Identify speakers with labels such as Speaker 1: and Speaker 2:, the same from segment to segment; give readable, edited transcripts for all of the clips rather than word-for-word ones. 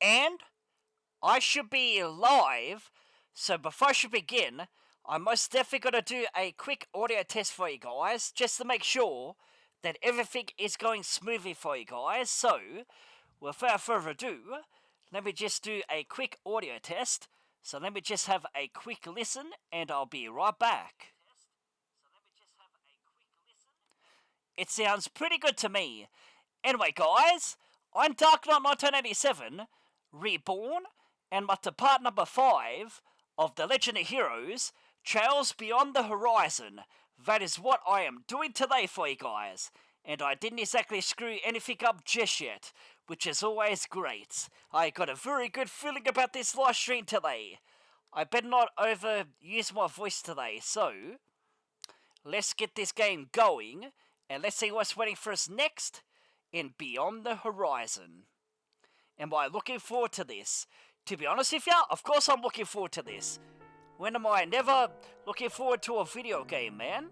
Speaker 1: And I should be live, so before I should begin, I'm most definitely going to do a quick audio test for you guys, just to make sure that everything is going smoothly for you guys. So, without further ado, let me just do a quick audio test. So let me just have a quick listen, and I'll be right back. It sounds pretty good to me. Anyway, guys, I'm Dark Knight 1987, Reborn, and my part number 5 of The Legend of Heroes, Trails Beyond the Horizon. That is what I am doing today for you guys. And I didn't exactly screw anything up just yet, which is always great. I got a very good feeling about this live stream today. I better not overuse my voice today, so let's get this game going, and let's see what's waiting for us next in Beyond the Horizon. Am I looking forward to this? To be honest with you, of course I'm looking forward to this. When am I never looking forward to a video game, man?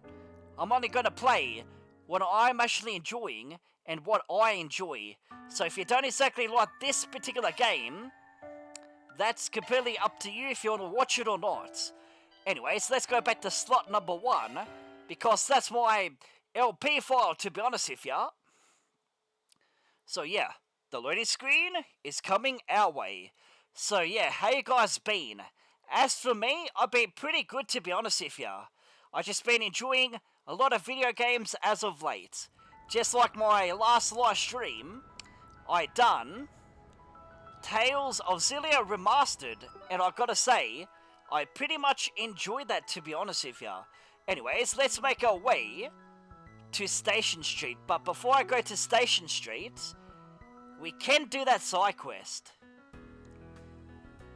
Speaker 1: I'm only going to play what I'm actually enjoying and what I enjoy. So if you don't exactly like this particular game, that's completely up to you if you want to watch it or not. Anyways, let's go back to slot number 1, because that's my LP file, to be honest with you. So yeah, the loading screen is coming our way. So yeah, how you guys been? As for me, I've been pretty good, to be honest with you. I've just been enjoying a lot of video games as of late. Just like my last live stream, I done Tales of Xillia Remastered, and I've got to say, I pretty much enjoyed that, to be honest with you. Anyways, let's make our way to Station Street, but before I go to Station Street, we can do that side quest.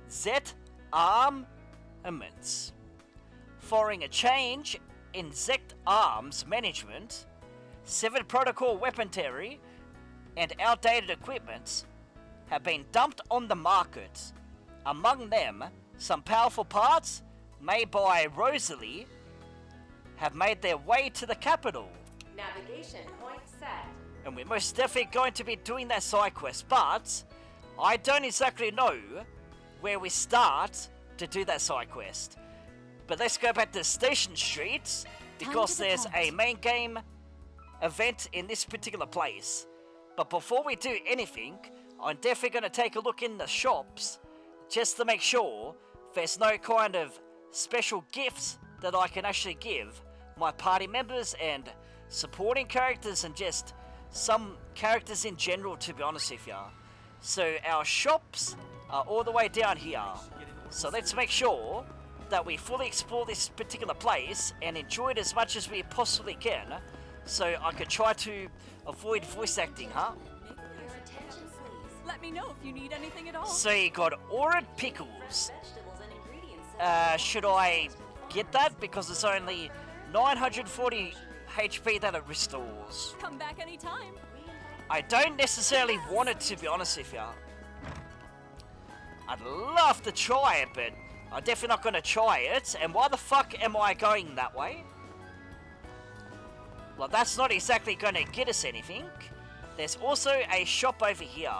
Speaker 1: Zet Armaments. Following a change in Zet Arms management, 7 protocol weaponry and outdated equipment have been dumped on the market. Among them, some powerful parts made by Rosalie have made their way to the capital.
Speaker 2: Navigation point set.
Speaker 1: And we're most definitely going to be doing that side quest, but I don't exactly know where we start to do that side quest. But let's go back to Station Street, because there's a main game event in this particular place. But before we do anything, I'm definitely going to take a look in the shops, just to make sure there's no kind of special gifts that I can actually give my party members and supporting characters, and just some characters in general, to be honest with you. So our shops are all the way down here. So let's make sure that we fully explore this particular place and enjoy it as much as we possibly can, so I can try to avoid voice acting, huh?
Speaker 2: Your attention, please.
Speaker 3: Let me know if you need anything at all.
Speaker 1: So you got Aurid Pickles.
Speaker 2: Vegetables and ingredients.
Speaker 1: Should I get that? Because it's only 940 HP that it restores.
Speaker 3: Come back anytime.
Speaker 1: I don't necessarily want it, to be honest with you. I'd love to try it, but I'm definitely not going to try it. And why the fuck am I going that way? Well, that's not exactly going to get us anything. There's also a shop over here.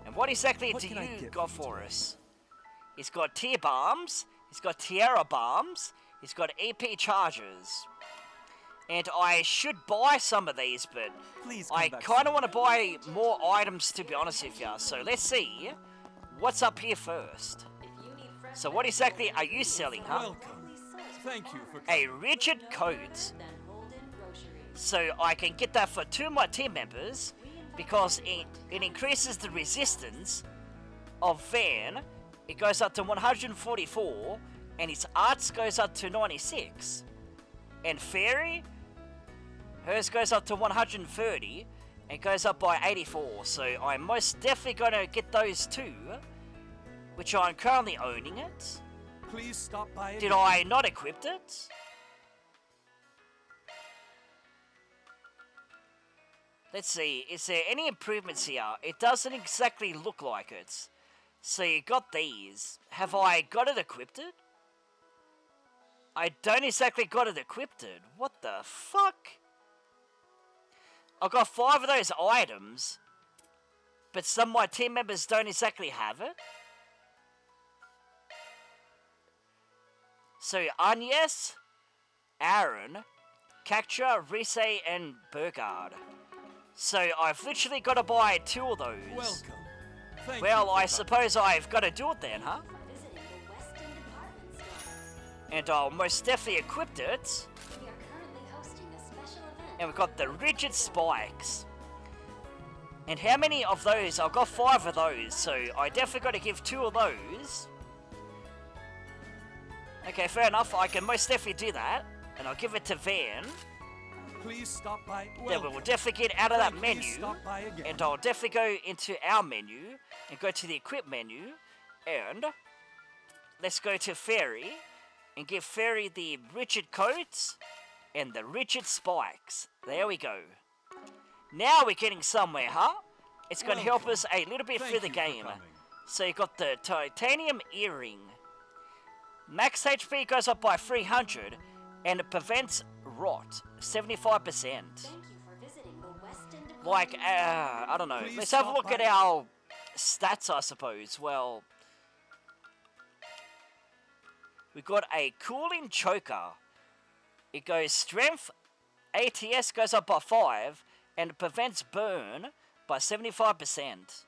Speaker 1: And what exactly do you got for us? He's got tier bombs. He's got Tierra bombs. He's got EP chargers. And I should buy some of these, but I kind of want to buy more items, to be honest with you. So let's see what's up here first.
Speaker 2: If you need fresh
Speaker 1: So what exactly are you selling, huh?
Speaker 4: Welcome. Thank you for
Speaker 1: A rigid coat.
Speaker 2: Then Holden Grocery.
Speaker 1: So I can get that for 2 of my team members, because it increases the resistance of Van. It goes up to 144, and its arts goes up to 96. And Fairy, hers goes up to 130, and goes up by 84. So I'm most definitely going to get those 2, which I'm currently owning it.
Speaker 4: Please stop by.
Speaker 1: Did I not equip it? Let's see, is there any improvements here? It doesn't exactly look like it. So you got these. Have I got it equipped? I don't exactly got it equipped. What the fuck? I've got 5 of those items, but some of my team members don't exactly have it. So Agnes, Aaron, Kakcha, Rise, and Burgard. So I've literally got to buy 2 of those.
Speaker 4: Welcome. Thank
Speaker 1: Well,
Speaker 4: you
Speaker 1: I
Speaker 4: for
Speaker 1: suppose I've got to do it then, huh?
Speaker 2: Visiting the Weston Department Store.
Speaker 1: And I'll most definitely equip it.
Speaker 2: We are currently hosting a special event.
Speaker 1: And we've got the rigid spikes. And how many of those? I've got 5 of those, so I definitely got to give 2 of those. Okay, fair enough. I can most definitely do that. And I'll give it to Van.
Speaker 4: Please stop by.
Speaker 1: Then we
Speaker 4: Welcome.
Speaker 1: will definitely get out of that
Speaker 4: Please
Speaker 1: menu.
Speaker 4: stop by again.
Speaker 1: And I'll definitely go into our menu. And go to the equip menu. And let's go to Fairy. And give Fairy the rigid coats. And the rigid spikes. There we go. Now we're getting somewhere, huh? It's going to help us a little bit
Speaker 4: Thank
Speaker 1: through the
Speaker 4: you for
Speaker 1: game.
Speaker 4: coming.
Speaker 1: So you got the titanium earring. Max HP goes up by 300, and it prevents rot 75%.
Speaker 2: Thank you for visiting the Weston Department
Speaker 1: Like,
Speaker 2: Store.
Speaker 1: I don't know.
Speaker 4: Please
Speaker 1: Let's have a
Speaker 4: stop
Speaker 1: look at
Speaker 4: by.
Speaker 1: our stats, I suppose. Well, we got a cooling choker. It goes strength, ATS goes up by 5, and it prevents burn by 75%.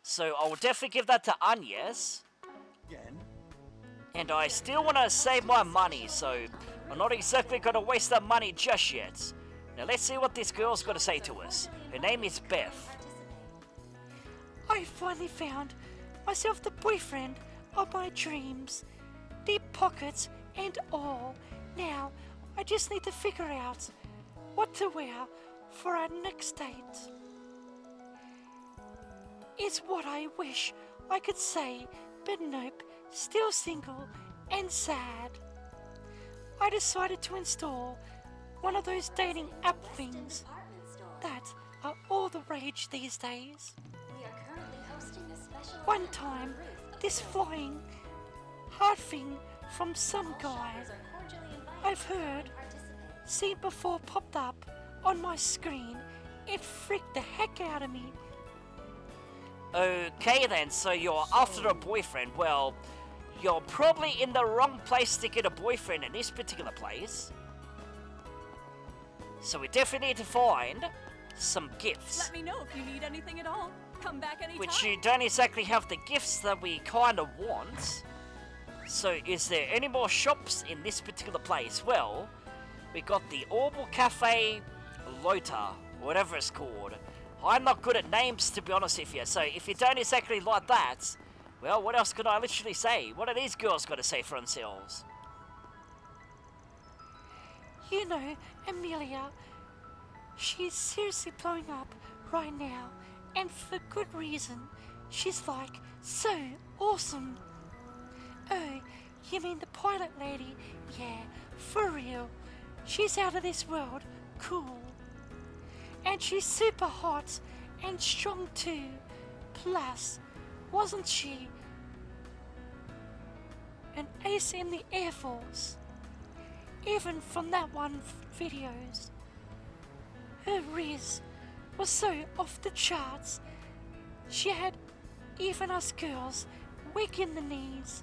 Speaker 1: So I will definitely give that to Agnes.
Speaker 4: Again.
Speaker 1: And I still want to save my money, so I'm not exactly going to waste that money just yet. Now let's see what this girl's got to say to us. Her name is Beth.
Speaker 5: I finally found myself the boyfriend of my dreams. Deep pockets and all. Now, I just need to figure out what to wear for our next date. Is what I wish I could say, but nope, still single and sad. I decided to install one of those dating app things
Speaker 2: Department Store.
Speaker 5: that are all the rage these days.
Speaker 2: We are currently hosting a special
Speaker 5: One
Speaker 2: event on
Speaker 5: time,
Speaker 2: the roof of
Speaker 5: this
Speaker 2: the
Speaker 5: flying hard thing from some guy
Speaker 2: shoppers are cordially invited
Speaker 5: I've heard
Speaker 2: to participate.
Speaker 5: seen before popped up on my screen. It freaked the heck out of me.
Speaker 1: Okay then, so you're after a boyfriend. Well, you're probably in the wrong place to get a boyfriend in this particular place. So we definitely need to find some gifts.
Speaker 3: Let me know if you need anything at all. Come back anytime.
Speaker 1: Which you don't exactly have the gifts that we kind of want. So is there any more shops in this particular place? Well, we got the Orbital Cafe Lota, whatever it's called. I'm not good at names, to be honest with you, so if you don't exactly like that, well, what else could I literally say? What are these girls got to say for themselves?
Speaker 5: You know, Amelia, she's seriously blowing up right now, and for good reason. She's like so awesome. Oh, you mean the pilot lady? Yeah, for real. She's out of this world. Cool. And she's super hot and strong too. Plus, wasn't she an ace in the Air Force? Even from that one videos. Her riz was so off the charts. She had even us girls weak in the knees.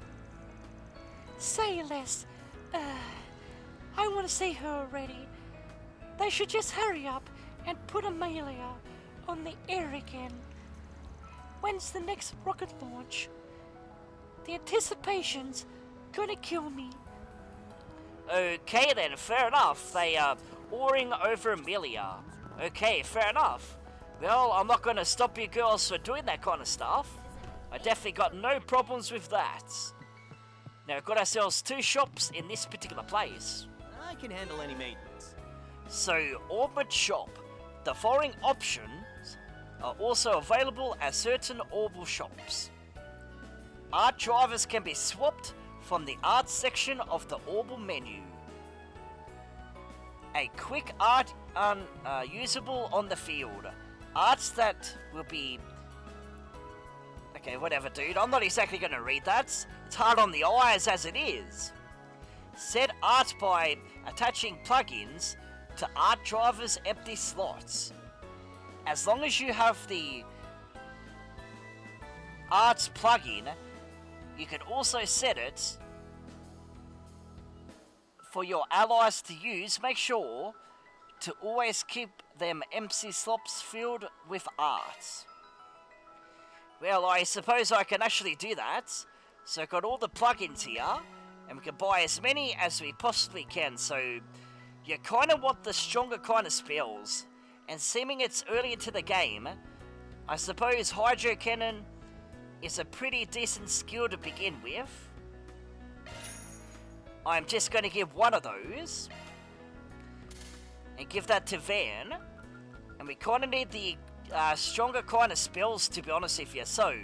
Speaker 5: Say less. I want to see her already. They should just hurry up and put Amelia on the air again. When's the next rocket launch? The anticipation's gonna kill me.
Speaker 1: Okay then, fair enough. They are oaring over Amelia. Okay, fair enough. Well, I'm not going to stop you girls for doing that kind of stuff. I definitely got no problems with that. Now, we've got ourselves 2 shops in this particular place.
Speaker 6: I can handle any maintenance.
Speaker 1: So, Orbit Shop. The following options are also available at certain Orbital shops. Art drivers can be swapped from the art section of the Orbital menu. A quick art usable on the field. Arts that will be... Okay, whatever, dude. I'm not exactly going to read that. It's hard on the eyes as it is. Set art by attaching plugins to art driver's empty slots. As long as you have the arts plugin, you can also set it for your allies to use. Make sure to always keep them MC slots filled with arts. Well, I suppose I can actually do that. So I've got all the plugins here, and we can buy as many as we possibly can. So you kind of want the stronger kind of spells. And seeming it's early into the game, I suppose Hydro Cannon is a pretty decent skill to begin with. I'm just going to give one of those. And give that to Van. And we kind of need the stronger kind of spells, to be honest with you. So,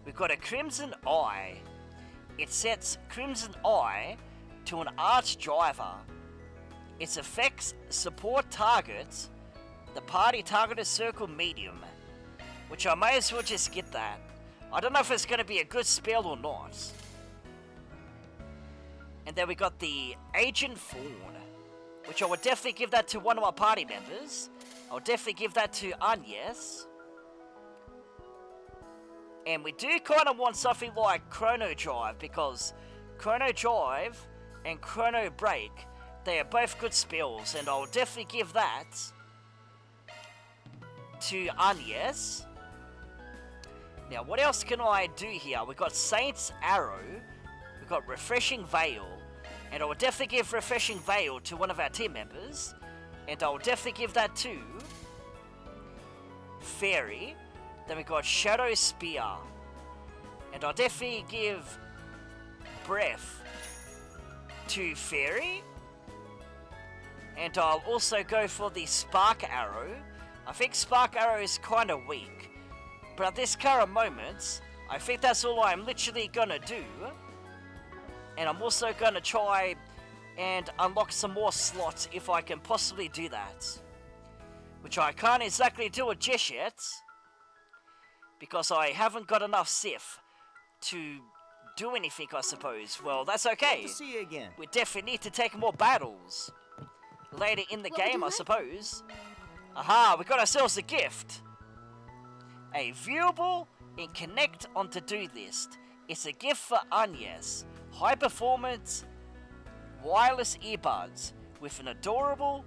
Speaker 1: we've got a Crimson Eye. It sets Crimson Eye to an Arch Driver. Its effects support targets. The party targeted circle medium. Which I may as well just get that. I don't know if it's going to be a good spell or not. And then we got the Agent Fawn. Which I would definitely give that to one of my party members. I would definitely give that to Agnes. And we do kind of want something like Chrono Drive, because Chrono Drive and Chrono Break, they are both good spells, and I'll definitely give that to Agnes. Now, what else can I do here? We've got Saint's Arrow, we've got Refreshing Veil, and I will definitely give Refreshing Veil to one of our team members. And I will definitely give that to Fairy. Then we've got Shadow Spear. And I'll definitely give Breath to Fairy. And I'll also go for the Spark Arrow. I think Spark Arrow is kind of weak. But at this current moment, I think that's all I'm literally gonna do. And I'm also going to try and unlock some more slots if I can possibly do that. Which I can't exactly do it just yet. Because I haven't got enough Sif to do anything, I suppose. Well, that's okay.
Speaker 6: Good to see you again.
Speaker 1: We definitely need to take more battles. Later in the
Speaker 2: What would
Speaker 1: game,
Speaker 2: you
Speaker 1: I
Speaker 2: like?
Speaker 1: suppose. Aha, we got ourselves a gift. A viewable in Connect on to-do list. It's a gift for Agnes. High performance wireless earbuds with an adorable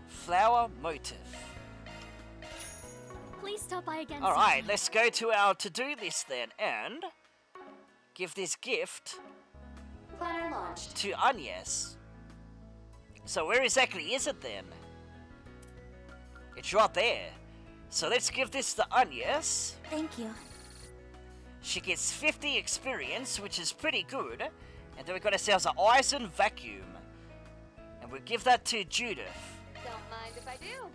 Speaker 1: flower motif.
Speaker 2: Please stop by again.
Speaker 1: Alright,
Speaker 2: soon.
Speaker 1: let's go to our to-do list then and give this gift
Speaker 2: Planner launched.
Speaker 1: to Agnes. So where exactly is it then? It's right there. So let's give this to Agnes.
Speaker 2: Thank you.
Speaker 1: She gets 50 experience, which is pretty good. And then we've got ourselves an Eisen Vacuum. And we'll give that to Judith.
Speaker 2: Don't mind if I do.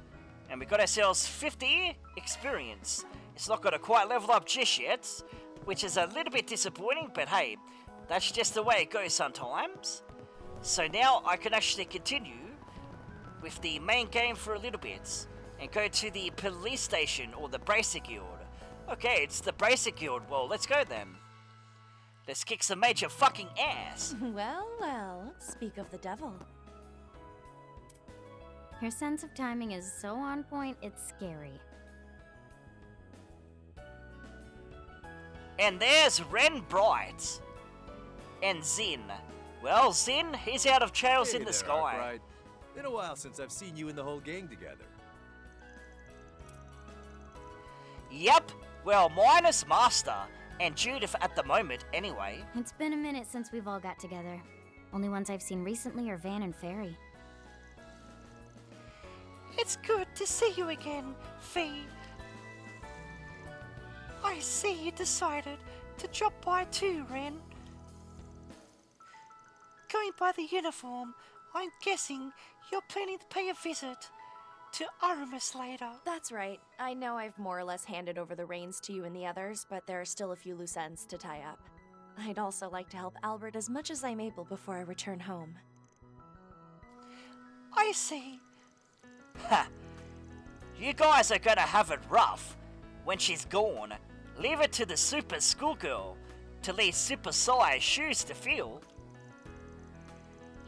Speaker 1: And we got ourselves 50 experience. It's not got to quite level up just yet, which is a little bit disappointing, but hey, that's just the way it goes sometimes. So now I can actually continue with the main game for a little bit and go to the police station or the Bracer Guild. Okay, it's the Bracer Guild. Well, let's go then. Let's kick some major fucking ass.
Speaker 7: Well, well, speak of the devil. Your sense of timing is so on point, it's scary.
Speaker 1: And there's Ren Bright. And Zin. Well, Zin, he's out of Trails in the Sky.
Speaker 8: Arkwright. Been a while since I've seen you and the whole gang together.
Speaker 1: Yep, well, minus Master and Judith at the moment anyway.
Speaker 7: It's been a minute since we've all got together. Only ones I've seen recently are Van and Fairy.
Speaker 5: It's good to see you again, Fee. I see you decided to drop by too, Ren. Going by the uniform, I'm guessing you're planning to pay a visit to Aramis later.
Speaker 9: That's right. I know I've more or less handed over the reins to you and the others, but there are still a few loose ends to tie up. I'd also like to help Albert as much as I'm able before I return home.
Speaker 5: I see.
Speaker 1: Ha! You guys are gonna have it rough when she's gone. Leave it to the super schoolgirl to leave super size shoes to fill.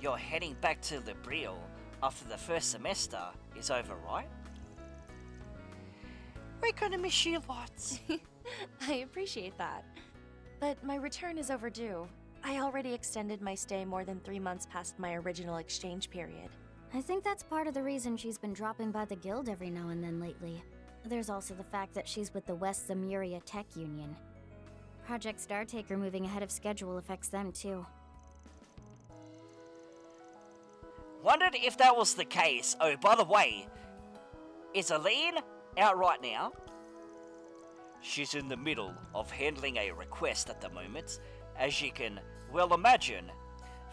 Speaker 1: You're heading back to Libril after the first semester is over, right?
Speaker 5: We're gonna miss you lots.
Speaker 9: I appreciate that. But my return is overdue. I already extended my stay more than 3 months past my original exchange period.
Speaker 7: I think that's part of the reason she's been dropping by the guild every now and then lately. There's also the fact that she's with the West Zemuria Tech Union. Project Startaker moving ahead of schedule affects them too.
Speaker 1: Wondered if that was the case. Oh, by the way, is Aline out right now? She's in the middle of handling a request at the moment. As you can well imagine,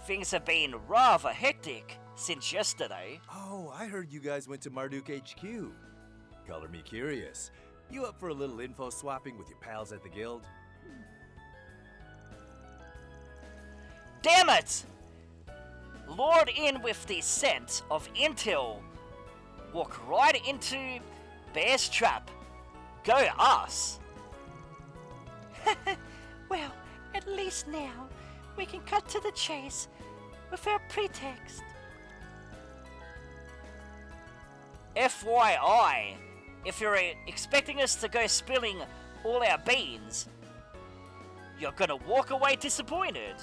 Speaker 1: things have been rather hectic since yesterday.
Speaker 8: Oh, I heard you guys went to Marduk HQ. Color me curious. You up for a little info swapping with your pals at the guild?
Speaker 1: Damn it! Lured in with the scent of intel. Walk right into Bear's trap. Go us!
Speaker 5: Well, at least now we can cut to the chase without pretext.
Speaker 1: FYI, if you're expecting us to go spilling all our beans, you're gonna walk away disappointed.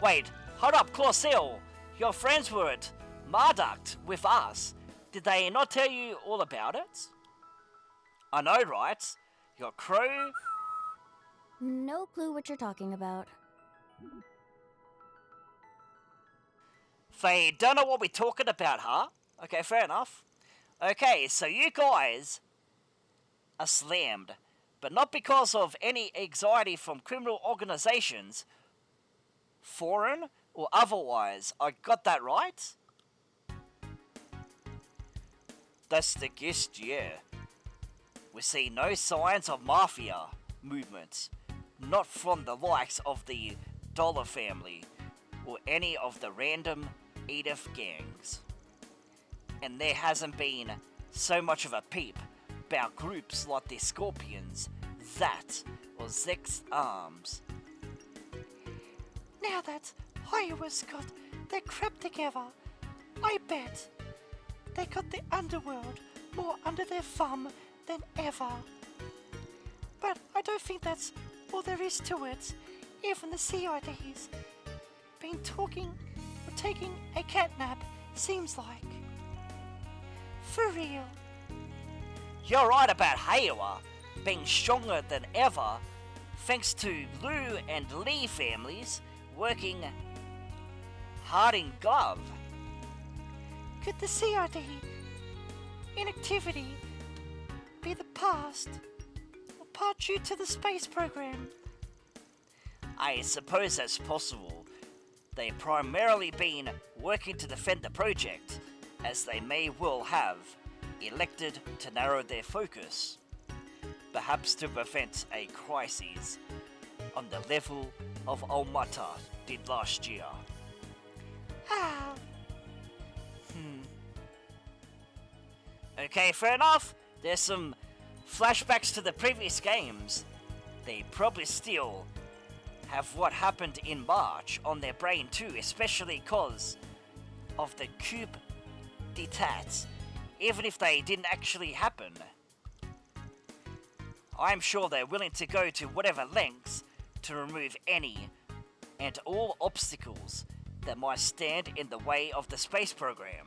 Speaker 1: Wait, hold up, Clausil. Your friends were at Marduk with us. Did they not tell you all about it? I know, right? Your crew...
Speaker 7: No clue what you're talking about.
Speaker 1: They don't know what we're talking about, huh? Okay, fair enough. Okay, so you guys are slammed, but not because of any anxiety from criminal organizations, foreign or otherwise. I got that right? That's the gist, yeah. We see no signs of mafia movements, not from the likes of the Dollar family or any of the random Edith gangs. And there hasn't been so much of a peep about groups like the Scorpions, that, or Zex Arms.
Speaker 5: Now that Iowa's got their crap together, I bet they got the underworld more under their thumb than ever. But I don't think that's all there is to it. Even the CID's been talking or taking a catnap, seems like. For real.
Speaker 1: You're right about Heiwa being stronger than ever, thanks to Lou and Lee families working hard in glove.
Speaker 5: Could the CID inactivity be the past, or part due to the space program?
Speaker 1: I suppose that's possible. They've primarily been working to defend the project, as they may well have elected to narrow their focus, perhaps to prevent a crisis on the level of Almata did last year.
Speaker 5: Ah,
Speaker 1: Okay, fair enough. There's some flashbacks to the previous games. They probably still have what happened in March on their brain too, especially cause of the coup d'etat, even if they didn't actually happen. I'm sure they're willing to go to whatever lengths to remove any and all obstacles that might stand in the way of the space program.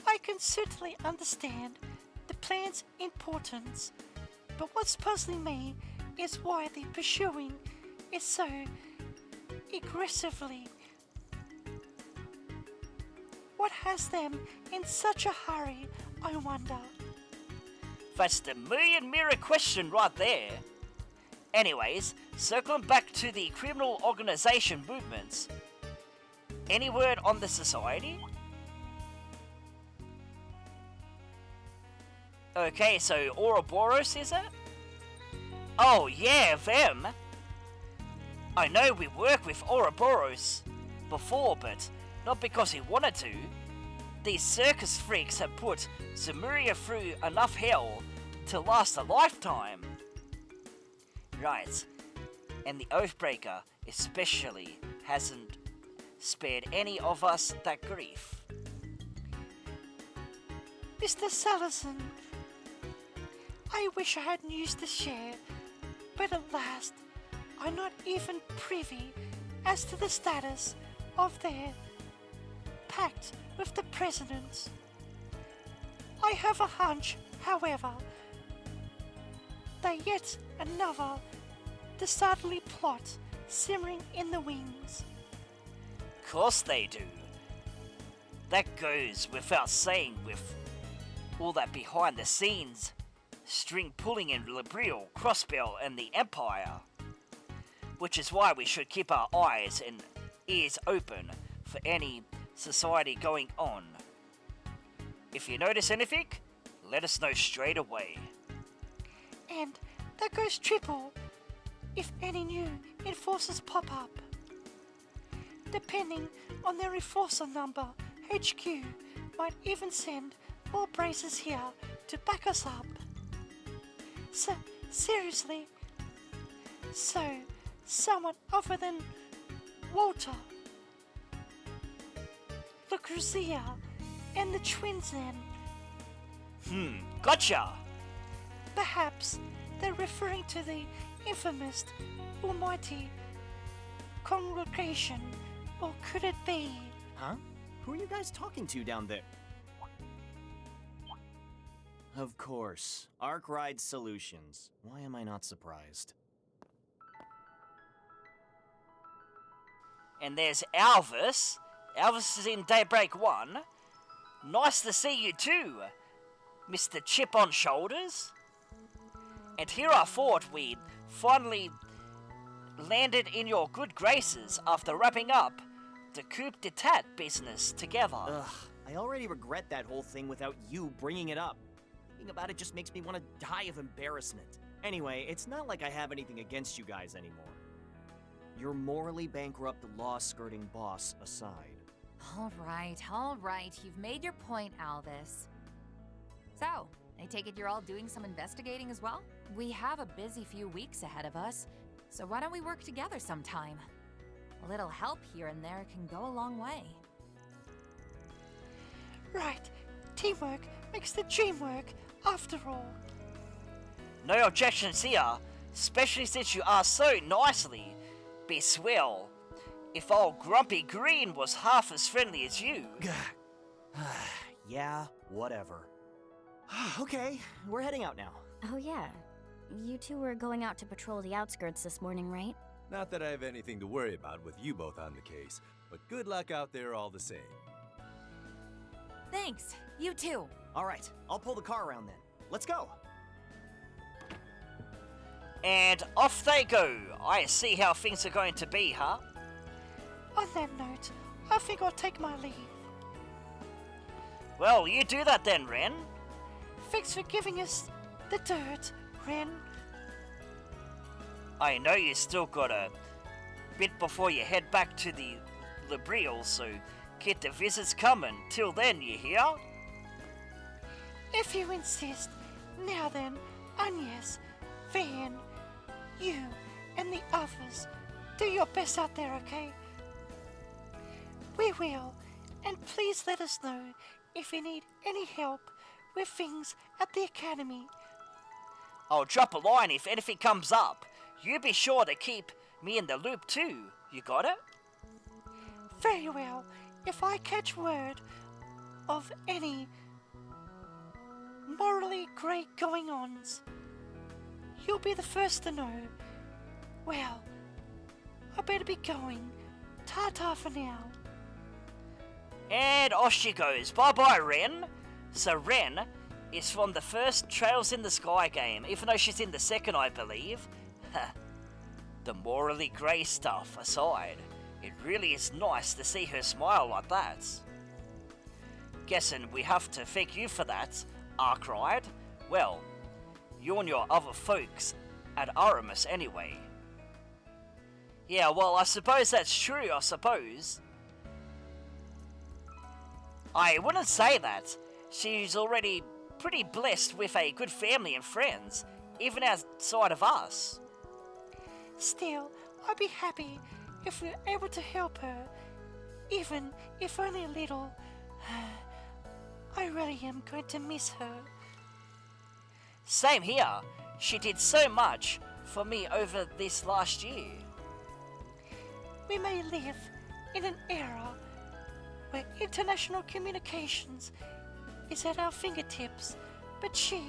Speaker 5: I can certainly understand the plan's importance, but what's puzzling me is why they're pursuing it so aggressively. What has them in such a hurry, I wonder?
Speaker 1: That's the million mirror question right there. Anyways, circling back to the criminal organization movements. Any word on the society? Okay, so Ouroboros is it? Oh yeah, them. I know we worked with Ouroboros before, but not because he wanted to. These circus freaks have put Zemuria through enough hell to last a lifetime. Right, and the Oathbreaker especially hasn't spared any of us that grief.
Speaker 5: Mr. Salazar, I wish I had news to share, but at last, I'm not even privy as to the status of their pact with the president. I have a hunch, however, that yet another disorderly plot simmering in the wings.
Speaker 1: Course they do. That goes without saying with all that behind the scenes string pulling in Labril, Crossbell and the Empire. Which is why we should keep our eyes and ears open for any society going on. If you notice anything, let us know straight away.
Speaker 5: And that goes triple if any new enforcers pop up. Depending on their enforcer number, HQ might even send more braces here to back us up. Seriously? So, someone other than Walter, Lucrezia, and the twins then?
Speaker 1: Gotcha!
Speaker 5: Perhaps they're referring to the infamous Almighty Congregation, or could it be?
Speaker 6: Huh? Who are you guys talking to down there? Of course. Arc Ride Solutions. Why am I not surprised?
Speaker 1: And there's Alvis. Alvis is in Daybreak 1. Nice to see you too, Mr. Chip on Shoulders. And here I thought we'd finally landed in your good graces after wrapping up the coup d'etat business together.
Speaker 6: Ugh, I already regret that whole thing without you bringing it up. Thinking about it just makes me want to die of embarrassment. Anyway, it's not like I have anything against you guys anymore. Your morally bankrupt, law-skirting boss aside.
Speaker 10: All right. You've made your point, Alvis. So, I take it you're all doing some investigating as well? We have a busy few weeks ahead of us, so why don't we work together sometime? A little help here and there can go a long way.
Speaker 5: Right, teamwork makes the dream work, after all.
Speaker 1: No objections here, especially since you asked so nicely. Be swell if old Grumpy Green was half as friendly as you.
Speaker 6: Yeah, whatever. Okay, we're heading out now.
Speaker 7: Oh yeah. You two were going out to patrol the outskirts this morning, right?
Speaker 8: Not that I have anything to worry about with you both on the case, but good luck out there all the same.
Speaker 10: Thanks. You too.
Speaker 6: All right, I'll pull the car around then. Let's go.
Speaker 1: And off they go. I see how things are going to be, huh?
Speaker 5: On that note, I think I'll take my leave.
Speaker 1: Well, you do that then, Ren.
Speaker 5: Thanks for giving us the dirt, Ren.
Speaker 1: I know you still got a bit before you head back to the Labril, so get the visits coming. Till then, you hear?
Speaker 5: If you insist. Now then, Agnes, Van, you, and the others, do your best out there, okay? We will, and please let us know if you need any help with things at the academy.
Speaker 1: I'll drop a line if anything comes up. You be sure to keep me in the loop too. You got it?
Speaker 5: Very well. If I catch word of any morally great going-ons, you'll be the first to know. Well, I better be going. Ta-ta for now.
Speaker 1: And off she goes. Bye-bye, Ren. So Ren is from the first Trails in the Sky game, even though she's in the second, I believe. The morally grey stuff aside, it really is nice to see her smile like that. Guessing we have to thank you for that, Arkride. Well, you and your other folks at Aramis anyway. Yeah, well, I suppose that's true, I suppose. I wouldn't say that. She's already pretty blessed with a good family and friends, even outside of us.
Speaker 5: Still, I'd be happy if we're able to help her, even if only a little. I really am going to miss her.
Speaker 1: Same here. She did so much for me over this last year.
Speaker 5: We may live in an era where international communications is at our fingertips, but she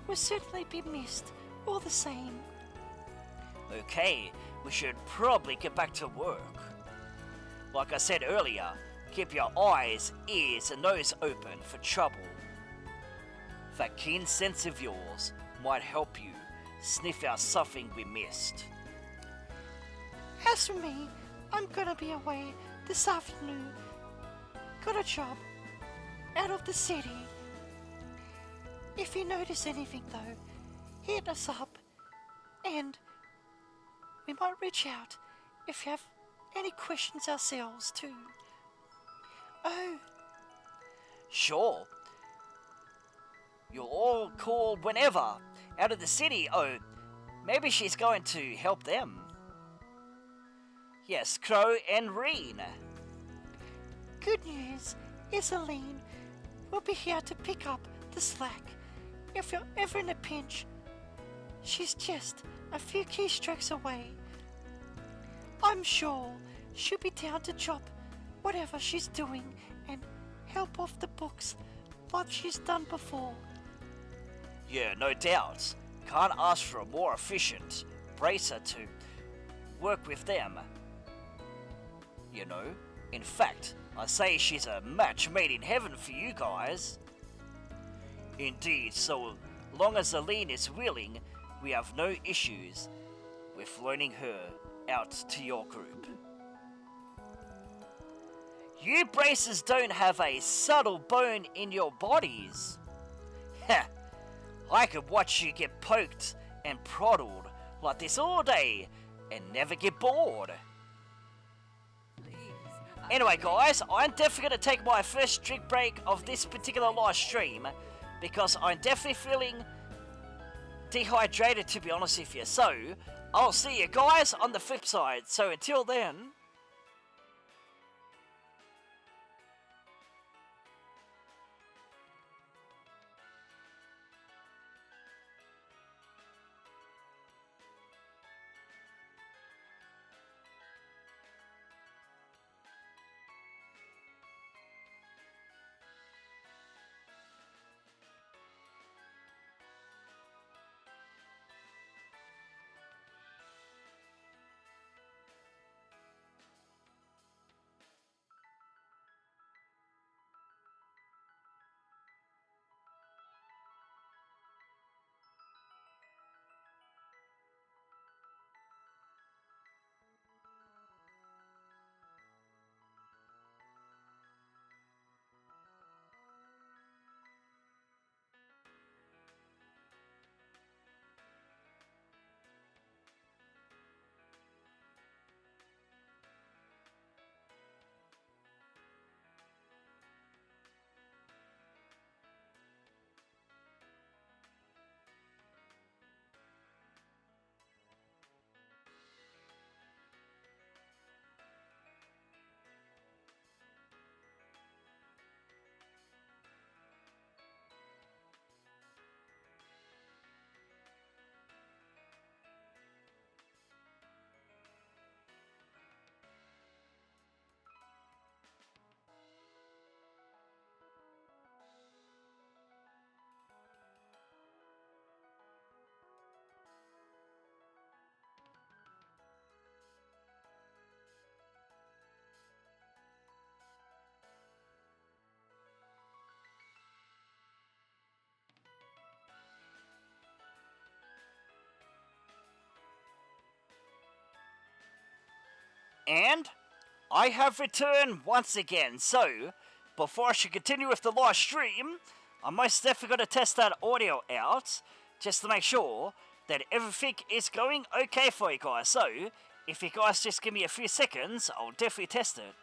Speaker 5: will certainly be missed all the same.
Speaker 1: Okay, we should probably get back to work. Like I said earlier, keep your eyes, ears, and nose open for trouble. That keen sense of yours might help you sniff out something we missed.
Speaker 5: As for me, I'm gonna be away this afternoon. Got a job out of the city. If you notice anything though, hit us up and we might reach out if you have any questions ourselves too. Oh,
Speaker 1: Sure. You're all called whenever. Out of the city. Oh, maybe she's going to help them. Yes, Crow and Reen.
Speaker 5: good news, Isaline will be here to pick up the slack if you're ever in a pinch. She's just a few keystrokes away. I'm sure she'll be down to drop whatever she's doing and help off the books like she's done before.
Speaker 1: Yeah, no doubt. Can't ask for a more efficient bracer to work with them. You know, in fact, I say she's a match made in heaven for you guys. Indeed, so long as Aline is willing, we have no issues with loaning her out to your group. You bracers don't have a subtle bone in your bodies. Heh, I could watch you get poked and proddled like this all day and never get bored. Anyway guys, I'm definitely going to take my first drink break of this particular live stream because I'm definitely feeling dehydrated, to be honest with you. So, I'll see you guys on the flip side. So until then... And I have returned once again. So, before I should continue with the live stream, I'm most definitely going to test that audio out, just to make sure that everything is going okay for you guys. So, if you guys just give me a few seconds, I'll definitely test it.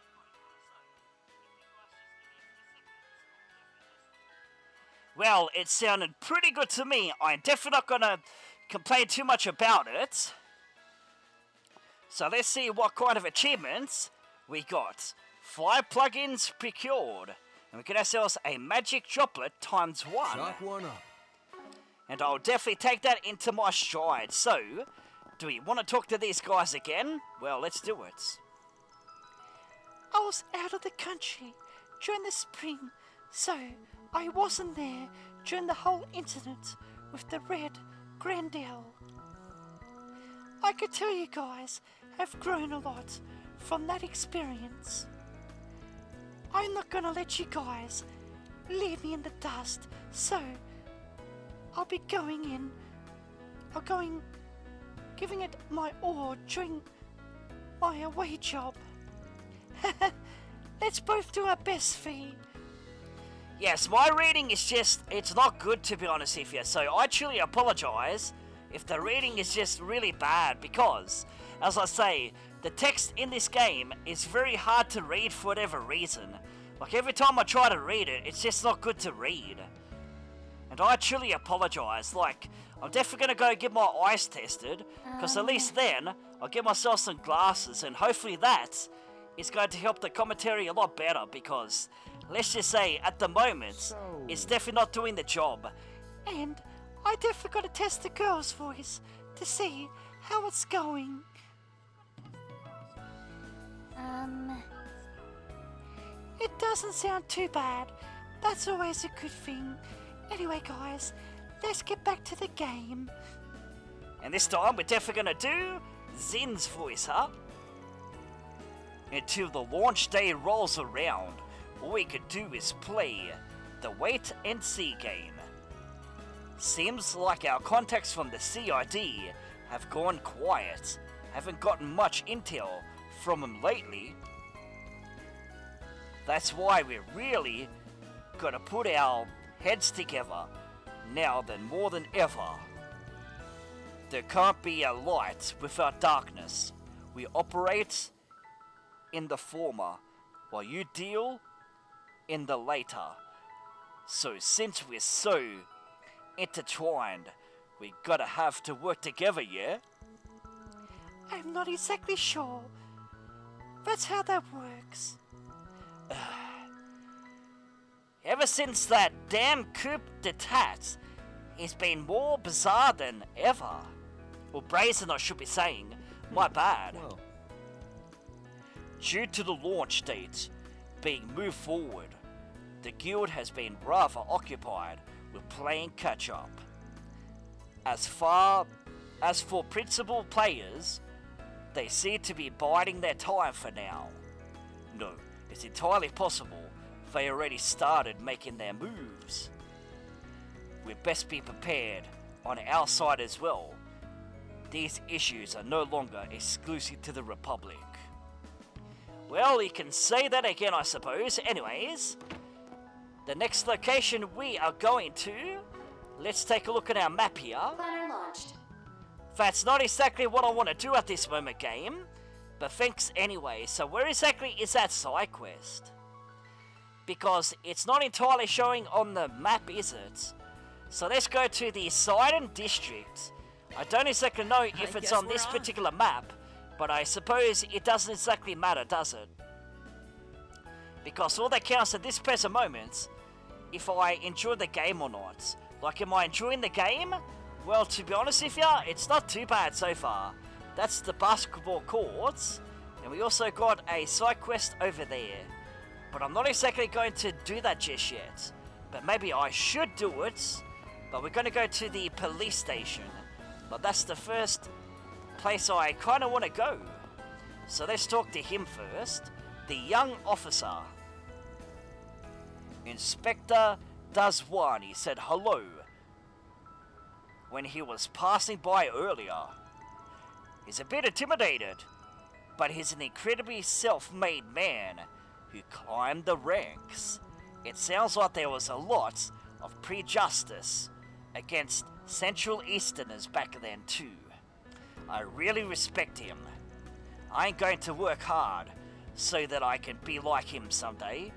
Speaker 1: Well, it sounded pretty good to me. I'm definitely not going to complain too much about it. So let's see what kind of achievements we got. 5 plugins procured. And we get ourselves a magic droplet ×1.
Speaker 4: Chalk one up.
Speaker 1: And I'll definitely take that into my stride. So, do we want to talk to these guys again? Well, let's do it.
Speaker 5: I was out of the country during the spring, so I wasn't there during the whole incident with the red Grandel. I could tell you guys have grown a lot from that experience. I'm not gonna let you guys leave me in the dust, so I'll be giving it my all during my away job. Let's both do our best, Fee.
Speaker 1: Yes, my reading is just, it's not good to be honest with you, so I truly apologise if the reading is just really bad because, as I say, the text in this game is very hard to read for whatever reason. Like every time I try to read it, it's just not good to read. And I truly apologise, like, I'm definitely going to go get my eyes tested, because at least then, I'll get myself some glasses, and hopefully that is going to help the commentary a lot better, because, let's just say, at the moment, it's definitely not doing the job.
Speaker 5: And I definitely got to test the girl's voice to see how it's going. It doesn't sound too bad. That's always a good thing. Anyway, guys, let's get back to the game.
Speaker 1: And this time, we're definitely going to do Zin's voice, huh? Until the launch day rolls around, all we could do is play the wait and see game. Seems like our contacts from the CID have gone quiet. Haven't gotten much intel from them lately. That's why we're really gotta put our heads together now than more than ever. There can't be a light without darkness. We operate in the former, while you deal in the later. So since we're so intertwined, we gotta have to work together, yeah?
Speaker 5: I'm not exactly sure. That's how that works.
Speaker 1: Ever since that damn coup d'etat, it's been more bizarre than ever. Or brazen, I should be saying. My bad.
Speaker 6: Whoa.
Speaker 1: Due to the launch date being moved forward, the guild has been rather occupied with playing catch-up. As for principal players, they seem to be biding their time for now. No, it's entirely possible they already started making their moves. We'd best be prepared on our side as well. These issues are no longer exclusive to the Republic. Well, you can say that again, I suppose. Anyways, the next location we are going to, let's take a look at our map here.
Speaker 2: Planner launched.
Speaker 1: That's not exactly what I want to do at this moment, game, but thanks anyway. So where exactly is that side quest? Because it's not entirely showing on the map, is it? So let's go to the Sidon District. I don't exactly know if it's on this particular map, but I suppose it doesn't exactly matter, does it? Because all that counts at this present moment, if I enjoy the game or not. Like, am I enjoying the game? Well, to be honest with you, it's not too bad so far. That's the basketball courts, and we also got a side quest over there. But I'm not exactly going to do that just yet. But maybe I should do it. But we're going to go to the police station. But that's the first place I kind of want to go. So let's talk to him first. The young officer. Inspector Dazwani said hello when he was passing by earlier. He's a bit intimidated, but he's an incredibly self-made man who climbed the ranks. It sounds like there was a lot of prejudice against Central Easterners back then too. I really respect him. I ain't going to work hard so that I can be like him someday.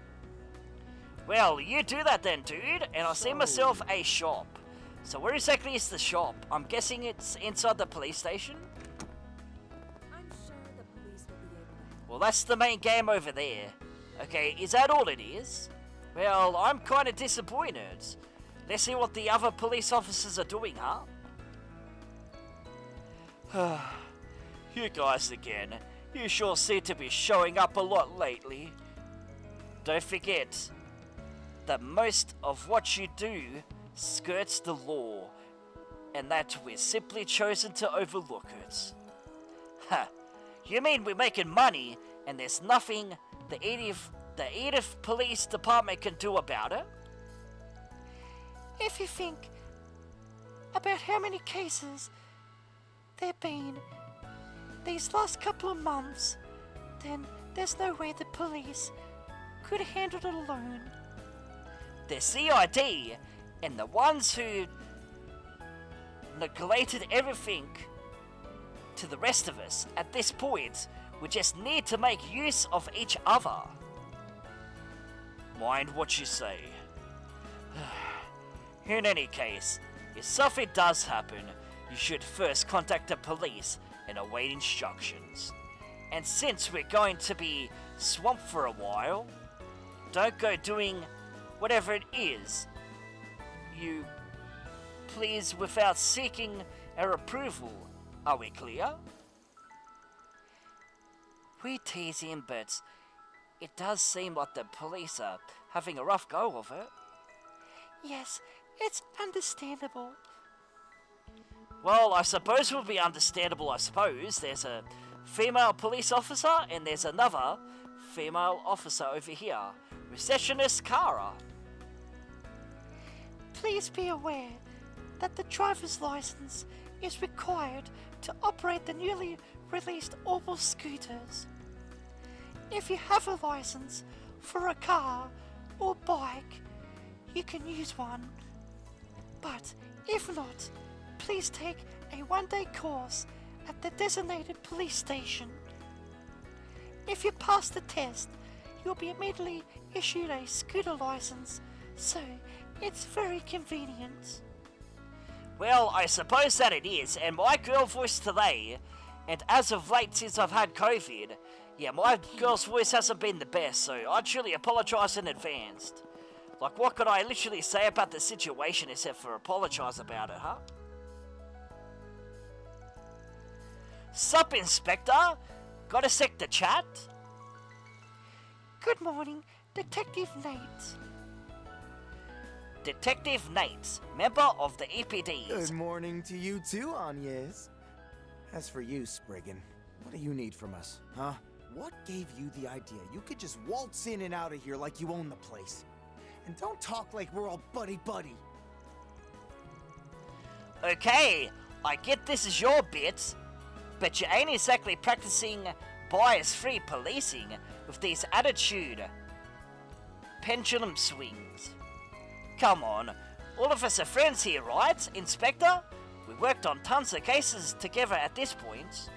Speaker 1: Well, you do that then, dude, and I see myself a shop. So where exactly is the shop? I'm guessing it's inside the police station?
Speaker 3: I'm sure the police will be able to help.
Speaker 1: Well, that's the main game over there. Okay, is that all it is? Well, I'm kind of disappointed. Let's see what the other police officers are doing, huh? You guys again. You sure seem to be showing up a lot lately. Don't forget that most of what you do skirts the law, and that we've simply chosen to overlook it. Ha! You mean we're making money and there's nothing the Edith Police Department can do about it?
Speaker 5: If you think about how many cases there've been these last couple of months, then there's no way the police could have handled it alone.
Speaker 1: The CID and the ones who neglected everything to the rest of us at this point, we just need to make use of each other. Mind what you say. In any case, if something does happen, you should first contact the police and await instructions. And since we're going to be swamped for a while, don't go doing whatever it is you please without seeking our approval. Are we clear? We tease him, but it does seem like the police are having a rough go of it.
Speaker 5: Yes, it's understandable.
Speaker 1: Well, I suppose it would be understandable, I suppose. There's a female police officer and there's another female officer over here. Receptionist Kara.
Speaker 5: Please be aware that the driver's license is required to operate the newly released Orbital scooters. If you have a license for a car or bike, you can use one. But if not, please take a one-day course at the designated police station. If you pass the test, you'll be immediately issued a scooter license, so it's very convenient.
Speaker 1: Well, I suppose that it is, and my girl voice today, and as of late since I've had COVID, yeah, my girl's voice hasn't been the best, so I truly apologise in advance. Like, what could I literally say about the situation except for apologise about it, huh? Sup, Inspector? Got a sec to chat?
Speaker 5: Good morning, Detective Nate.
Speaker 1: Detective Nate, member of the EPDs.
Speaker 11: Good morning to you too, Agnes. As for you, Spriggan, what do you need from us, huh? What gave you the idea you could just waltz in and out of here like you own the place? And don't talk like we're all buddy-buddy.
Speaker 1: Okay, I get this is your bit, but you ain't exactly practicing bias-free policing with these attitude pendulum swings. Come on, all of us are friends here, right, Inspector? We worked on tons of cases together at this point.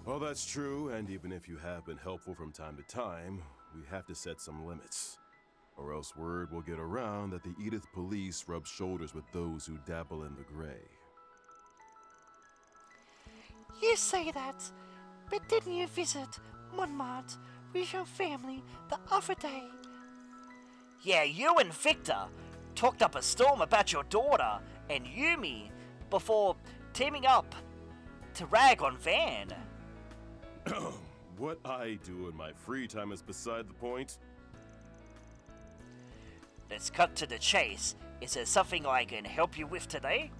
Speaker 12: Well, that's true, and even if you have been helpful from time to time, we have to set some limits. Or else word will get around that the Edith police rub shoulders with those who dabble in the gray.
Speaker 5: You say that, but didn't you visit Montmartre with your family the other day?
Speaker 1: Yeah, you and Victor talked up a storm about your daughter and Yumi before teaming up to rag on Van.
Speaker 12: What I do in my free time is beside the point.
Speaker 1: Let's cut to the chase. Is there something I can help you with today?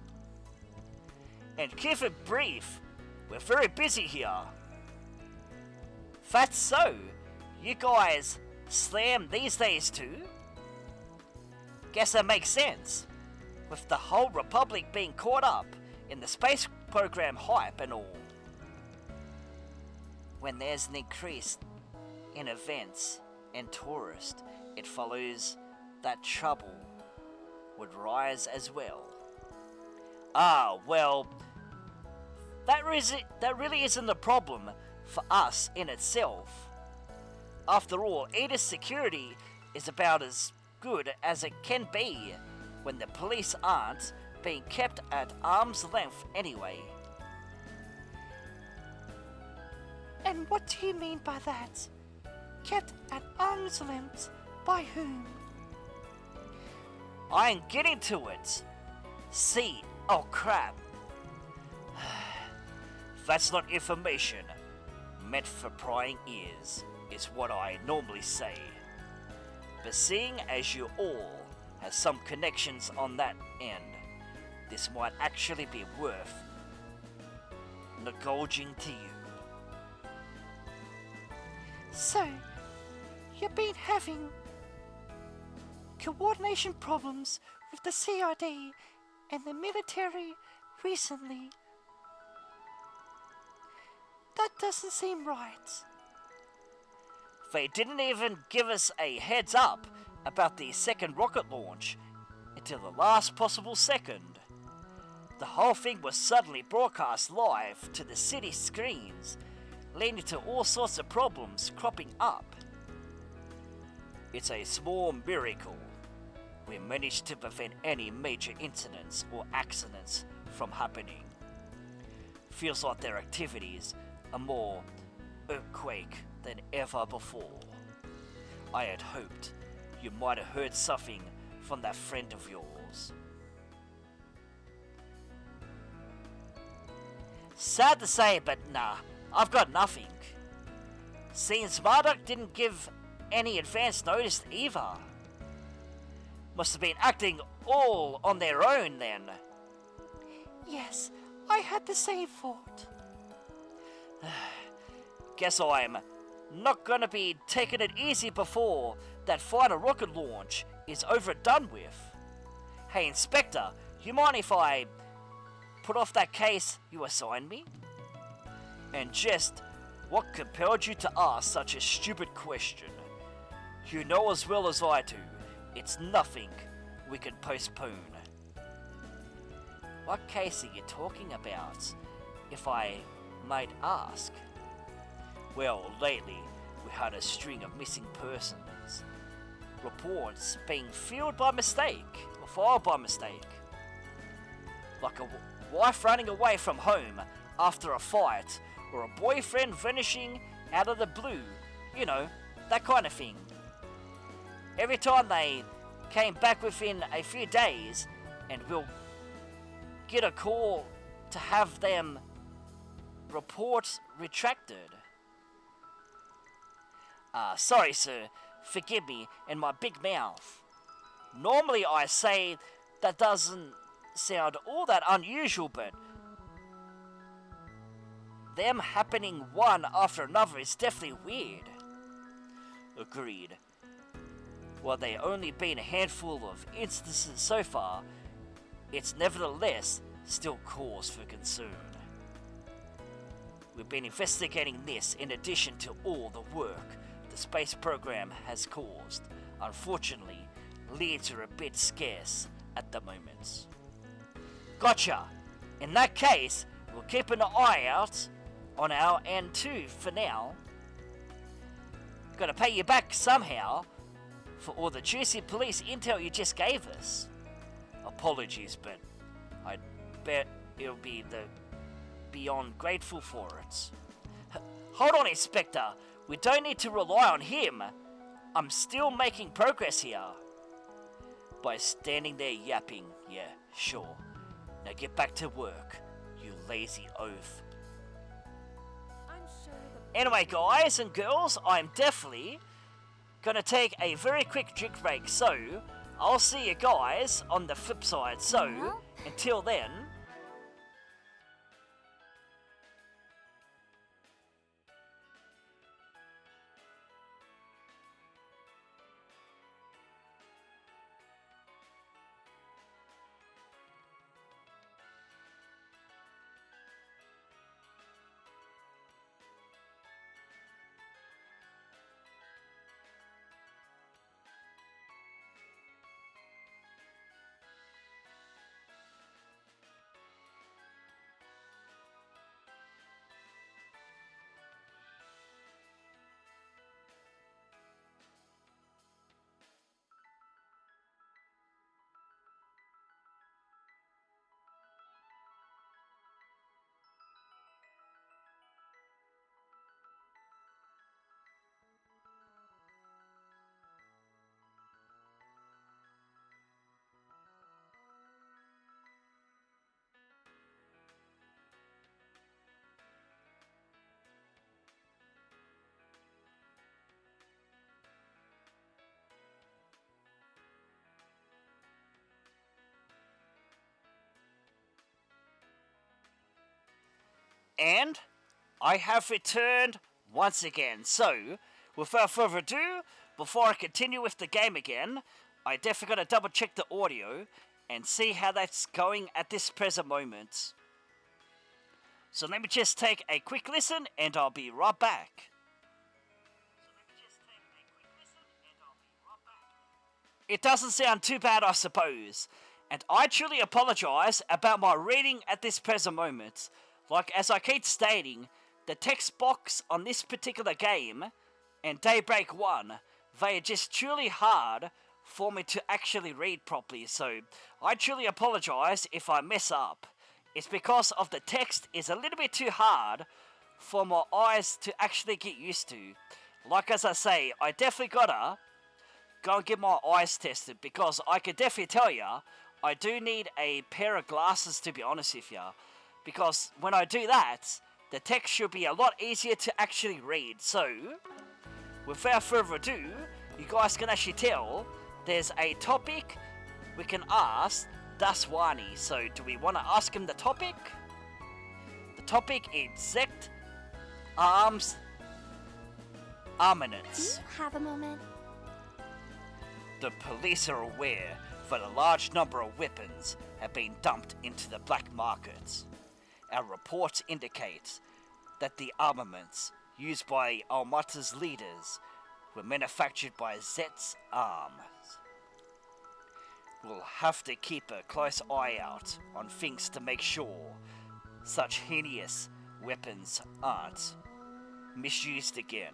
Speaker 1: And keep it brief. We're very busy here. That's so. You guys slam these days too? Guess that makes sense. With the whole Republic being caught up in the space program hype and all. When there's an increase in events and tourists, it follows that trouble would rise as well. Ah, well, that really isn't the problem for us in itself. After all, Edith's security is about as good as it can be when the police aren't being kept at arm's length anyway.
Speaker 5: And what do you mean by that? kept at arm's length by whom?
Speaker 1: I ain't getting to it. See, oh crap. That's not information meant for prying ears, is what I normally say. But seeing as you all have some connections on that end, this might actually be worth negliging to you.
Speaker 5: So, you've been having coordination problems with the CID and the military recently. That doesn't seem right.
Speaker 1: They didn't even give us a heads up about the second rocket launch until the last possible second. The whole thing was suddenly broadcast live to the city screens, leading to all sorts of problems cropping up. It's a small miracle we managed to prevent any major incidents or accidents from happening. Feels like their activities are more earthquake than ever before. I had hoped you might have heard something from that friend of yours. Sad to say, but nah, I've got nothing. Seems Marduk didn't give any advance notice either. Must have been acting all on their own then.
Speaker 5: Yes, I had the same thought.
Speaker 1: Guess I'm not gonna be taking it easy before that final rocket launch is over and done with. Hey Inspector, you mind if I put off that case you assigned me? And just what compelled you to ask such a stupid question? You know as well as I do, it's nothing we can postpone. What case are you talking about, if I might ask? Well, lately we had a string of missing persons. Reports being filed by mistake, or filed by mistake. Like a wife running away from home after a fight, or a boyfriend vanishing out of the blue. You know, that kind of thing. Every time they came back within a few days, and we'll get a call to have them reports retracted. Sorry sir, forgive me and my big mouth. Normally I say that doesn't sound all that unusual, but them happening one after another is definitely weird. Agreed. While they only been a handful of instances so far, it's nevertheless still cause for concern. We've been investigating this in addition to all the work the space program has caused. Unfortunately, leads are a bit scarce at the moment. Gotcha! In that case, we'll keep an eye out on our end too for now. Gotta pay you back somehow for all the juicy police intel you just gave us. Apologies, but I bet it'll be beyond grateful for it. Hold on, Inspector. We don't need to rely on him. I'm still making progress here. By standing there yapping, yeah, sure. Now get back to work, you lazy oaf.
Speaker 3: I'm sure the
Speaker 1: Anyway, guys and girls, I'm definitely gonna take a very quick drink break, so I'll see you guys on the flip side. So, until then, And I have returned once again. So, without further ado, before I continue with the game again, I definitely gotta double check the audio and see how that's going at this present moment. So let me just take a quick listen and I'll be right back. It doesn't sound too bad, I suppose. And I truly apologise about my reading at this present moment. Like, as I keep stating, the text box on this particular game and Daybreak 1, they are just truly hard for me to actually read properly. So, I truly apologise if I mess up. It's because of the text is a little bit too hard for my eyes to actually get used to. Like as I say, I definitely gotta go and get my eyes tested, because I can definitely tell ya, I do need a pair of glasses, to be honest with ya, because when I do that, the text should be a lot easier to actually read. So, without further ado, you guys can actually tell there's a topic we can ask Daswani. So, do we want to ask him the topic? The topic is Zect Arms Armaments.
Speaker 2: Do you have a moment?
Speaker 1: The police are aware that a large number of weapons have been dumped into the black market. Our reports indicate that the armaments used by Almata's leaders were manufactured by Zet's Arms. We'll have to keep a close eye out on things to make sure such heinous weapons aren't misused again.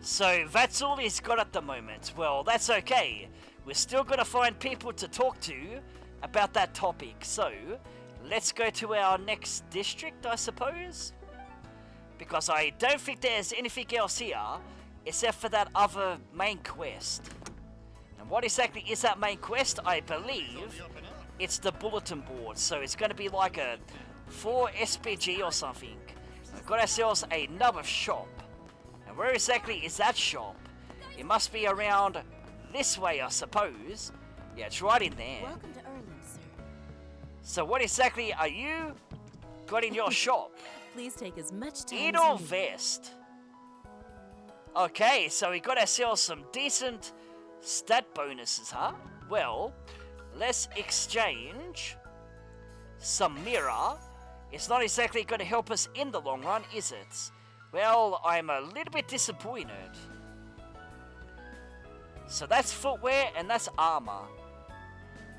Speaker 1: So that's all he's got at the moment. Well, that's okay. We're still gonna find people to talk to about that topic. So, let's go to our next district, I suppose. Because I don't think there's anything else here except for that other main quest. And what exactly is that main quest? I believe it's the bulletin board. So it's gonna be like a 4 SPG or something. We've got ourselves another shop. And where exactly is that shop? It must be around this way, I suppose. Yeah, it's right in there.
Speaker 3: Welcome to Erland, sir.
Speaker 1: So what exactly are you got in your shop?
Speaker 3: Please take as much time
Speaker 1: Eat
Speaker 3: as
Speaker 1: or
Speaker 3: you need.
Speaker 1: vest? Okay, so we got ourselves some decent stat bonuses, huh? Well, let's exchange some mirror. It's not exactly going to help us in the long run, is it? Well, I'm a little bit disappointed. So that's footwear and that's armor.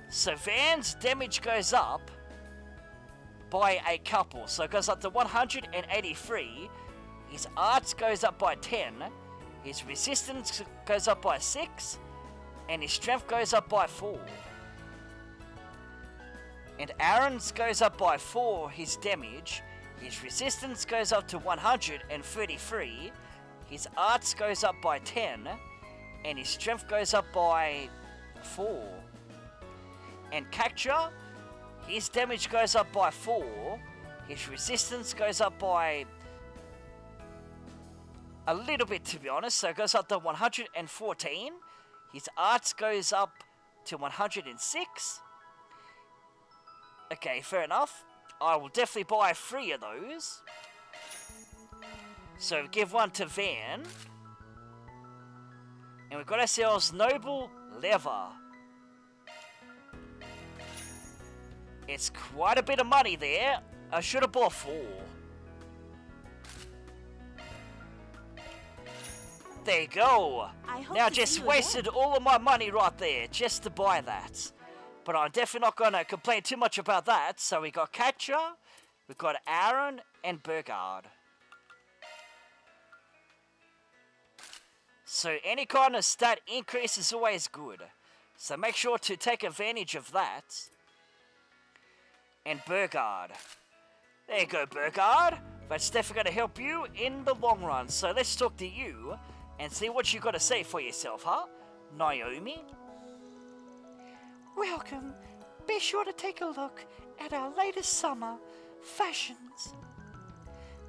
Speaker 1: So Van's damage goes up by a couple. So it goes up to 183. His arts goes up by 10. His resistance goes up by 6. And his strength goes up by 4. And Aaron's goes up by 4, his damage. His resistance goes up to 133, his arts goes up by 10, and his strength goes up by 4. And Cactua, his damage goes up by 4, his resistance goes up by a little bit, to be honest, so it goes up to 114, his arts goes up to 106. Okay, fair enough. I will definitely buy 3 of those. So give one to Van. And we've got ourselves Noble Leather. It's quite a bit of money there. I should have bought 4. There you go. Now just wasted all of my money right there just to buy that. But I'm definitely not going to complain too much about that. So we got Cactua, we got Aaron, and Burgard. So any kind of stat increase is always good. So make sure to take advantage of that. And Burgard. There you go, Burgard. That's definitely going to help you in the long run. So let's talk to you and see what you got to say for yourself, huh? Naomi?
Speaker 5: Welcome. Be sure to take a look at our latest summer fashions.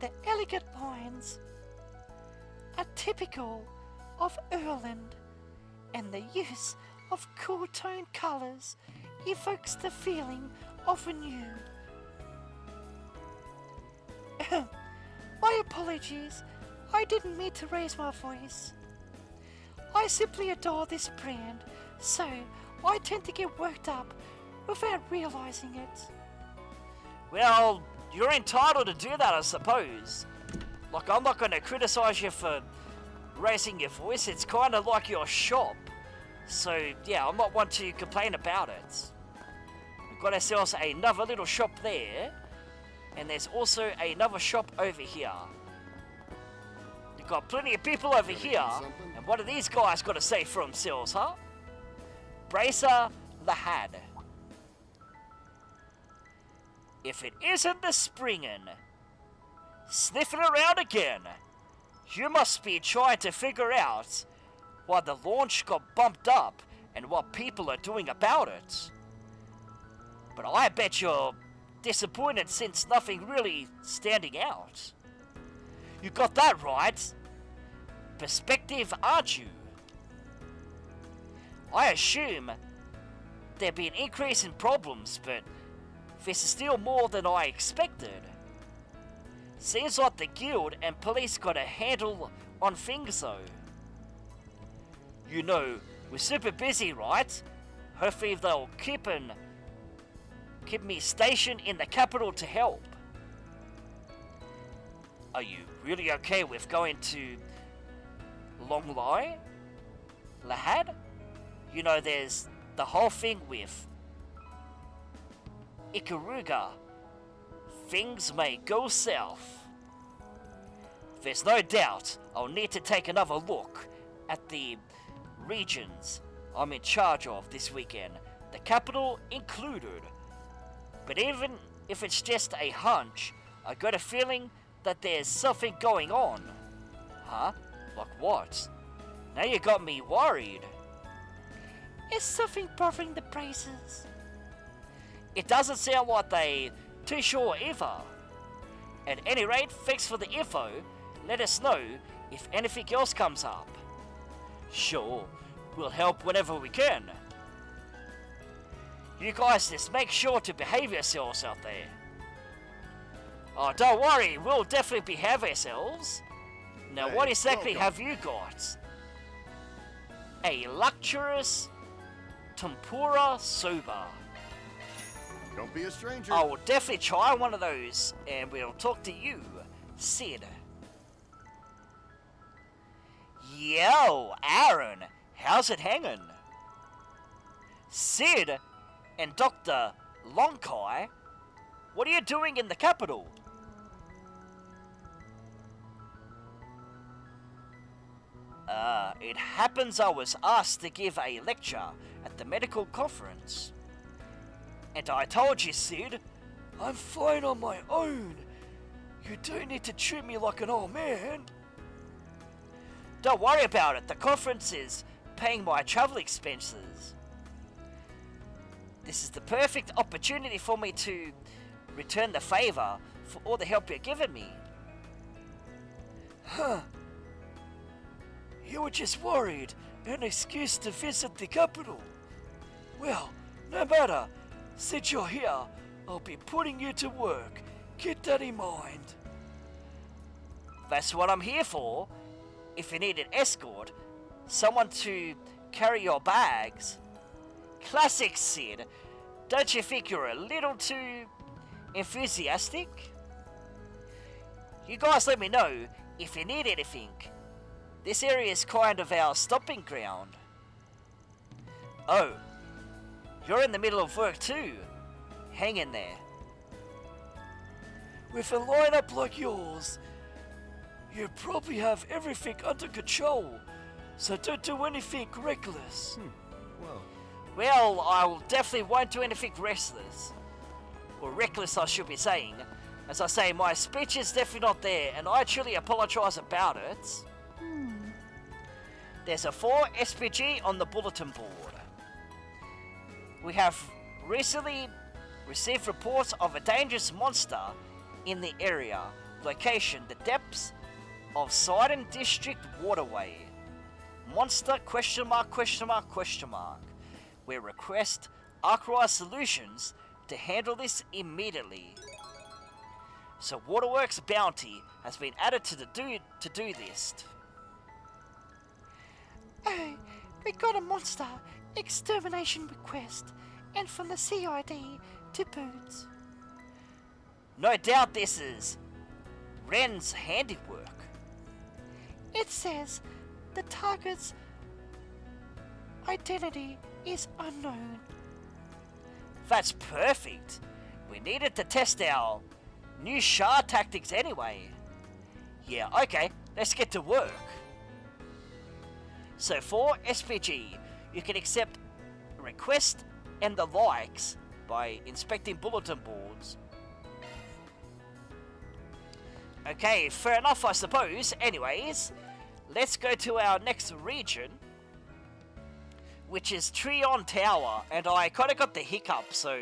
Speaker 5: The elegant lines are typical of Erland, and the use of cool toned colours evokes the feeling of renewed. apologies. I didn't mean to raise my voice. I simply adore this brand, so I tend to get worked up without realizing it.
Speaker 1: Well, you're entitled to do that, I suppose. Like, I'm not going to criticize you for raising your voice. It's kind of like your shop. So, yeah, I'm not one to complain about it. We've got ourselves another little shop there. And there's also another shop over here. You've got plenty of people over here. And what are these guys got to say for themselves, huh? Bracer the Had. If it isn't the Springen, sniffing around again, you must be trying to figure out why the launch got bumped up and what people are doing about it. But I bet you're disappointed since nothing really standing out. You got that right. Perspective, aren't you? I assume there'd be an increase in problems, but this is still more than I expected. Seems like the guild and police got a handle on things though. You know, we're super busy, right? Hopefully they'll keep me stationed in the capital to help. Are you really okay with going to Longlai? Lahad? You know, there's the whole thing with Ikaruga. Things may go south. There's no doubt I'll need to take another look at the regions I'm in charge of this weekend, the capital included. But even if it's just a hunch, I got a feeling that there's something going on. Huh? Like what? Now you got me worried.
Speaker 5: Is something bothering the Bracers?
Speaker 1: It doesn't sound like they too sure either. At any rate, thanks for the info. Let us know if anything else comes up. Sure, we'll help whenever we can. You guys just make sure to behave yourselves out there. Oh, don't worry, we'll definitely behave ourselves. Now,
Speaker 12: Hey,
Speaker 1: what exactly
Speaker 12: welcome.
Speaker 1: have you got? A luxurious tempura soba.
Speaker 12: Don't be a stranger.
Speaker 1: I will definitely try one of those, and we'll talk to you, Sid. Yo, Aaron, how's it hanging? Sid and Dr. Lonkai, what are you doing in the capital? It happens I was asked to give a lecture at the medical conference. And I told you, Sid, I'm fine on my own. You don't need to treat me like an old man. Don't worry about it. The conference is paying my travel expenses. This is the perfect opportunity for me to return the favor for all the help you're giving me. Huh. You were just worried, an excuse to visit the capital. Well, no matter. Since you're here, I'll be putting you to work. Keep that in mind. That's what I'm here for. If you need an escort, someone to carry your bags. Classic Sid. Don't you think you're a little too enthusiastic? You guys let me know if you need anything. This area is kind of our stomping ground. Oh, you're in the middle of work too. Hang in there. With a lineup like yours, you probably have everything under control, so don't do anything reckless. Well, I definitely won't do anything restless. Or reckless, I should be saying. As I say, my speech is definitely not there, and I truly apologize about it. There's a 4 SPG on the bulletin board. We have recently received reports of a dangerous monster in the area. Location, the depths of Sidon District Waterway. Monster ? We request Arkwright Solutions to handle this immediately. So Waterworks bounty has been added to the to-do list.
Speaker 5: Oh, we got a monster extermination request, and from the CID to boot.
Speaker 1: No doubt this is Ren's handiwork.
Speaker 5: It says the target's identity is unknown.
Speaker 1: That's perfect. We needed to test our new shard tactics anyway. Yeah, okay, let's get to work. So for SPG, you can accept requests and the likes by inspecting bulletin boards. Okay, fair enough I suppose. Anyways, let's go to our next region, which is Trion Tower, and I kind of got the hiccup, so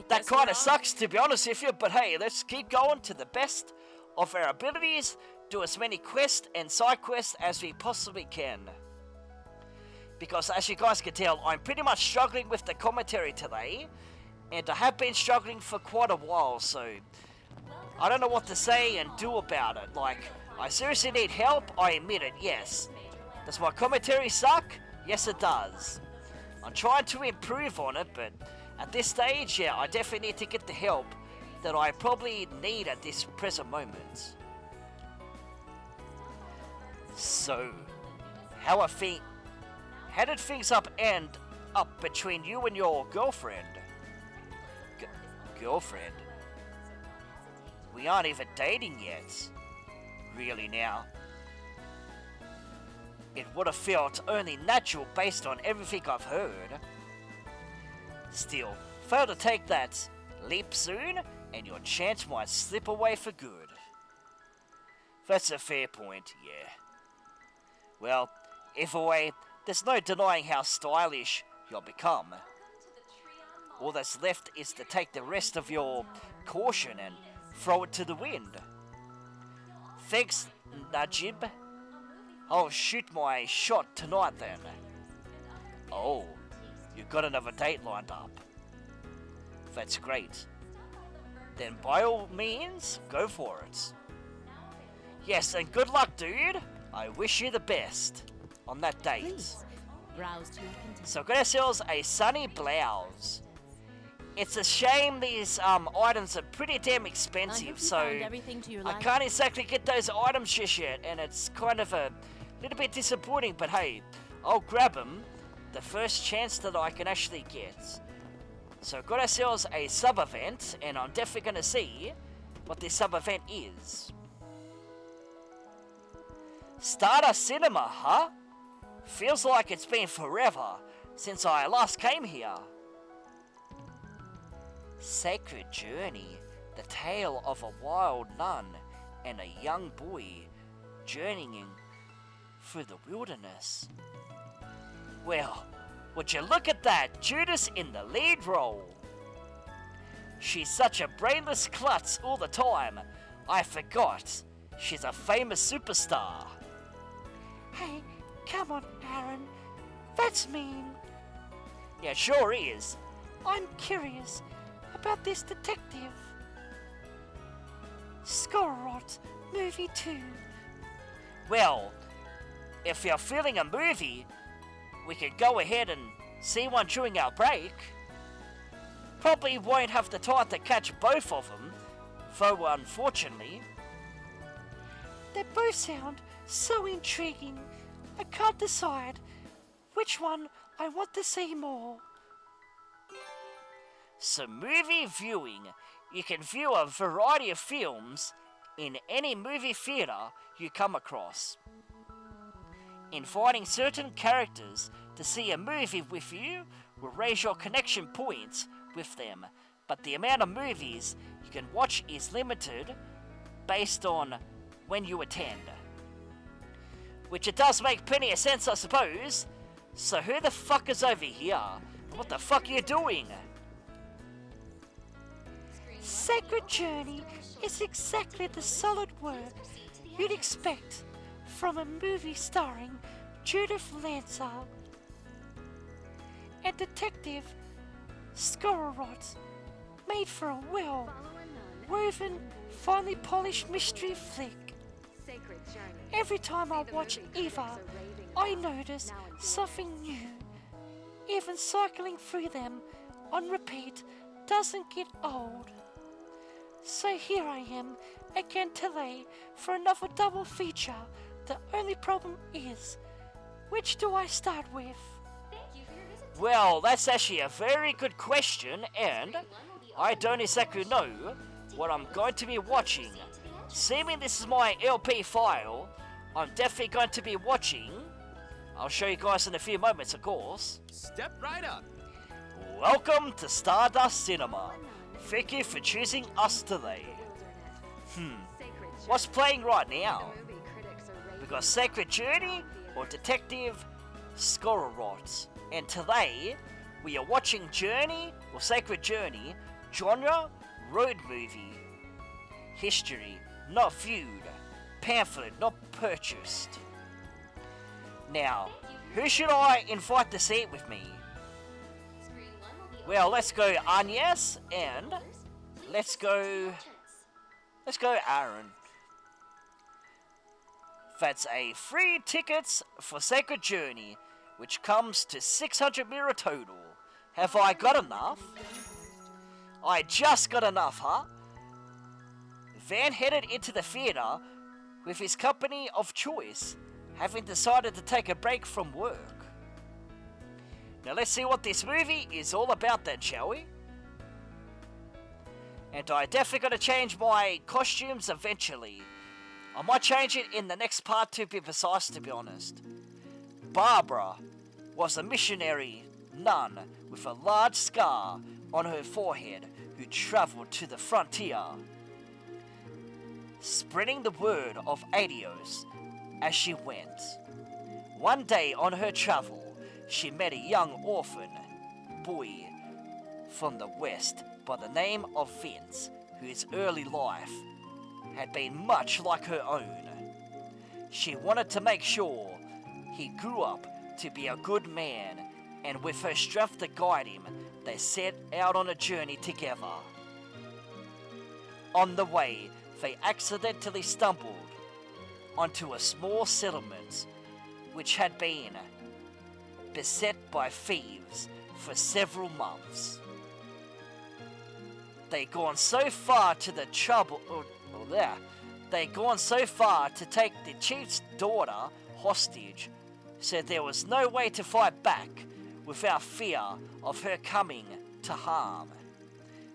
Speaker 1: that kind of sucks to be honest with you, but hey, let's keep going to the best of our abilities, do as many quests and side quests as we possibly can. Because as you guys can tell, I'm pretty much struggling with the commentary today, and I have been struggling for quite a while, so I don't know what to say and do about it. Like, I seriously need help, I admit it, yes. Does my commentary suck? Yes, it does. I'm trying to improve on it, but at this stage, yeah, I definitely need to get the help that I probably need at this present moment. So, how did things end up between you and your girlfriend? Girlfriend? We aren't even dating yet. Really now? It would have felt only natural based on everything I've heard. Still, fail to take that leap soon, and your chance might slip away for good. That's a fair point, yeah. Well, either way, there's no denying how stylish you'll become. All that's left is to take the rest of your caution and throw it to the wind. Thanks, Najib. I'll shoot my shot tonight then. Oh, you've got another date lined up. That's great. Then by all means, go for it. Yes, and good luck, dude. I wish you the best on that date.
Speaker 3: Please, browse to your content.
Speaker 1: So got ourselves a sunny blouse. It's a shame these items are pretty damn expensive, so I can't exactly get those items just yet, and it's kind of a little bit disappointing, but hey, I'll grab them the first chance that I can actually get. So got ourselves a sub-event, and I'm definitely going to see what this sub-event is. Starter Cinema, huh? Feels like it's been forever since I last came here. Sacred Journey, the tale of a wild nun and a young boy journeying through the wilderness. Well, would you look at that, Judas in the lead role. She's such a brainless klutz all the time, I forgot she's a famous superstar.
Speaker 5: Hey, come on, Aaron. That's mean.
Speaker 1: Yeah, sure is.
Speaker 5: I'm curious about this detective. Scorrot, movie 2.
Speaker 1: Well, if you're feeling a movie, we could go ahead and see one during our break. Probably won't have the time to catch both of them, though unfortunately.
Speaker 5: They both sound so intriguing. I can't decide which one I want to see more.
Speaker 1: So movie viewing, you can view a variety of films in any movie theater you come across. Inviting certain characters to see a movie with you will raise your connection points with them, but the amount of movies you can watch is limited based on when you attend. Which it does make plenty of sense, I suppose. So who the fuck is over here? What the fuck are you doing?
Speaker 5: Sacred Journey is exactly the solid work you'd expect from a movie starring Judith Lancer and Detective Scorrot, made for a woven, finely polished mystery flick. Every time I watch Eva, I notice something new. Even cycling through them on repeat doesn't get old. So here I am again today for another double feature. The only problem is, which do I start with?
Speaker 1: Well, that's actually a very good question, and I don't exactly know what I'm going to be watching. Seeming this is my LP file, I'm definitely going to be watching. I'll show you guys in a few moments, of course.
Speaker 6: Step right up.
Speaker 1: Welcome to Stardust Cinema. Thank you for choosing us today. What's playing right now? We got Sacred Journey or Detective Scororot. And today, we are watching Journey or Sacred Journey, genre, road movie. History, not viewed. Pamphlet, not purchased. Now, who should I invite to see it with me? Well, let's go Agnes and let's go Aaron. That's a free tickets for Sacred Journey, which comes to 600 mirror total. Have I got enough? I just got enough, huh? Van headed into the theatre with his company of choice, having decided to take a break from work. Now let's see what this movie is all about then, shall we? And I definitely gotta change my costumes eventually. I might change it in the next part to be precise, to be honest. Barbara was a missionary nun with a large scar on her forehead who travelled to the frontier, spreading the word of Adios as she went. One day on her travel, she met a young orphan boy from the West by the name of Vince, whose early life had been much like her own. She wanted to make sure he grew up to be a good man, and with her strength to guide him, they set out on a journey together. On the way, they accidentally stumbled onto a small settlement which had been beset by thieves for several months. They'd gone so far to the they'd gone so far to take the chief's daughter hostage, so there was no way to fight back without fear of her coming to harm.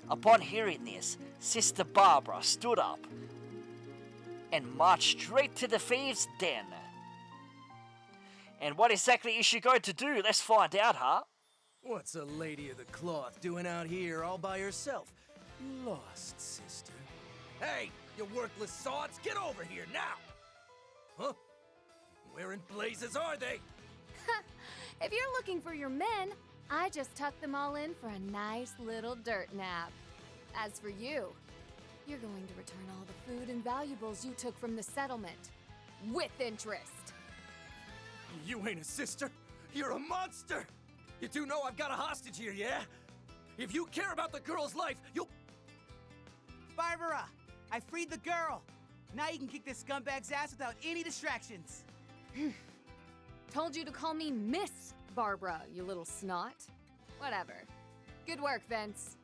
Speaker 1: Upon hearing this, Sister Barbara stood up and marched straight to the thieves' den. And what exactly is she going to do? Let's find out, huh?
Speaker 13: What's a lady of the cloth doing out here all by herself? You lost, sister. Hey, you worthless sods, get over here now! Huh? Where in blazes are they?
Speaker 2: If you're looking for your men, I just tucked them all in for a nice little dirt nap. As for you, you're going to return all the food and valuables you took from the settlement. With interest.
Speaker 13: You ain't a sister. You're a monster. You do know I've got a hostage here, yeah? If you care about the girl's life, you'll...
Speaker 14: Barbara, I freed the girl. Now you can kick this scumbag's ass without any distractions.
Speaker 2: Told you to call me Miss Barbara, you little snot. Whatever. Good work, Vince.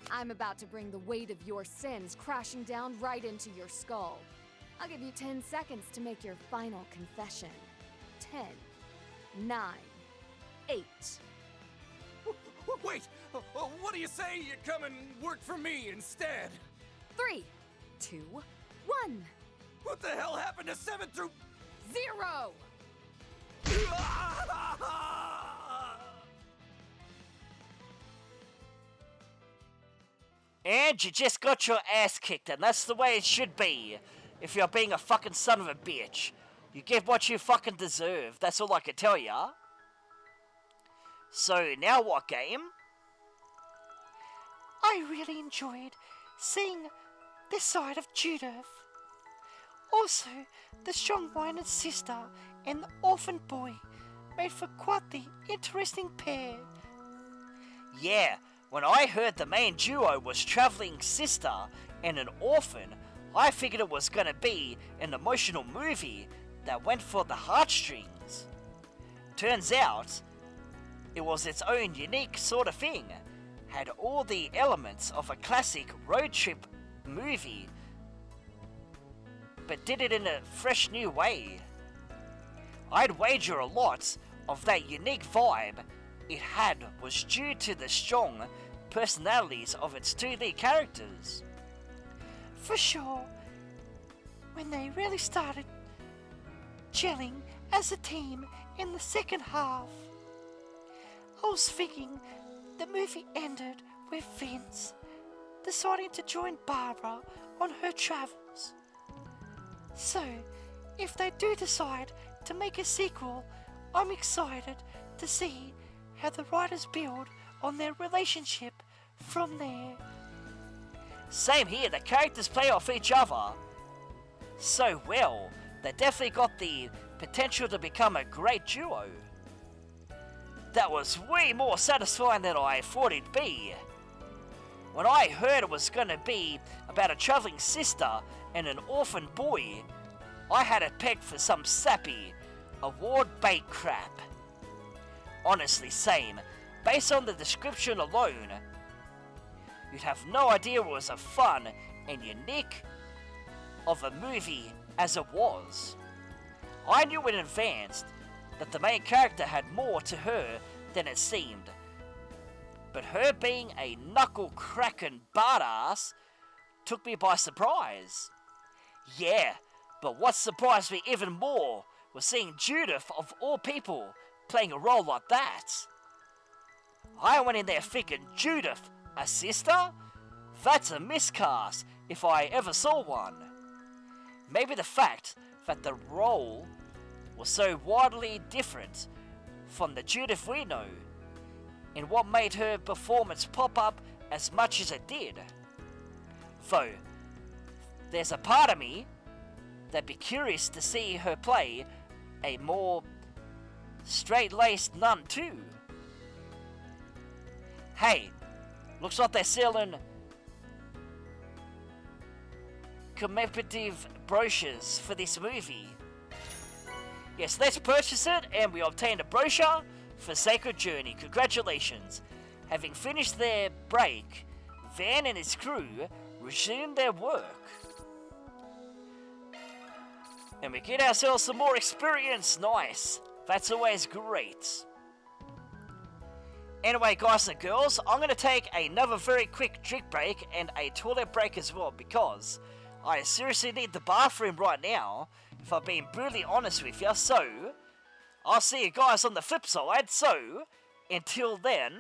Speaker 2: I'm about to bring the weight of your sins crashing down right into your skull. I'll give you 10 seconds to make your final confession. 10, 9, 8.
Speaker 13: Wait! What do you say you come and work for me instead?
Speaker 2: 3, 2, 1.
Speaker 13: What the hell happened to 7 through...
Speaker 2: 0!
Speaker 1: And you just got your ass kicked, and that's the way it should be. If you're being a fucking son of a bitch, you get what you fucking deserve. That's all I can tell ya. So, now what game?
Speaker 5: I really enjoyed seeing this side of Judith. Also, the strong-minded sister and the orphan boy made for quite the interesting pair.
Speaker 1: Yeah, When I heard the main duo was traveling sister and an orphan, I figured it was gonna be an emotional movie that went for the heartstrings. Turns out, it was its own unique sort of thing, had all the elements of a classic road trip movie, but did it in a fresh new way. I'd wager a lot of that unique vibe it had was due to the strong personalities of its two lead characters.
Speaker 5: For sure. When they really started gelling as a team in the second half. I was thinking the movie ended with Vince deciding to join Barbara on her travels. So, if they do decide to make a sequel, I'm excited to see how the writers build on their relationship from there.
Speaker 1: Same here, the characters play off each other so well. They definitely got the potential to become a great duo. That was way more satisfying than I thought it'd be. When I heard it was gonna be about a traveling sister and an orphan boy, I had it pegged for some sappy, award bait crap. Honestly, same. Based on the description alone, you'd have no idea it was a fun and unique of a movie as it was. I knew in advance that the main character had more to her than it seemed, but her being a knuckle-cracking badass took me by surprise. Yeah, but what surprised me even more was seeing Judith, of all people, playing a role like that. I went in there thinking, Judith, a sister? That's a miscast if I ever saw one. Maybe the fact that the role was so wildly different from the Judith we know, and what made her performance pop up as much as it did. Though, there's a part of me that'd be curious to see her play a more straight-laced nun too. Hey, looks like they're selling commemorative brochures for this movie. Yes, let's purchase it, and we obtained a brochure for Sacred Journey. Congratulations. Having finished their break, Van and his crew resumed their work. And we get ourselves some more experience. Nice. That's always great. Anyway, guys and girls, I'm going to take another very quick drink break and a toilet break as well, because I seriously need the bathroom right now, if I'm being brutally honest with you. So, I'll see you guys on the flip side. So, until then...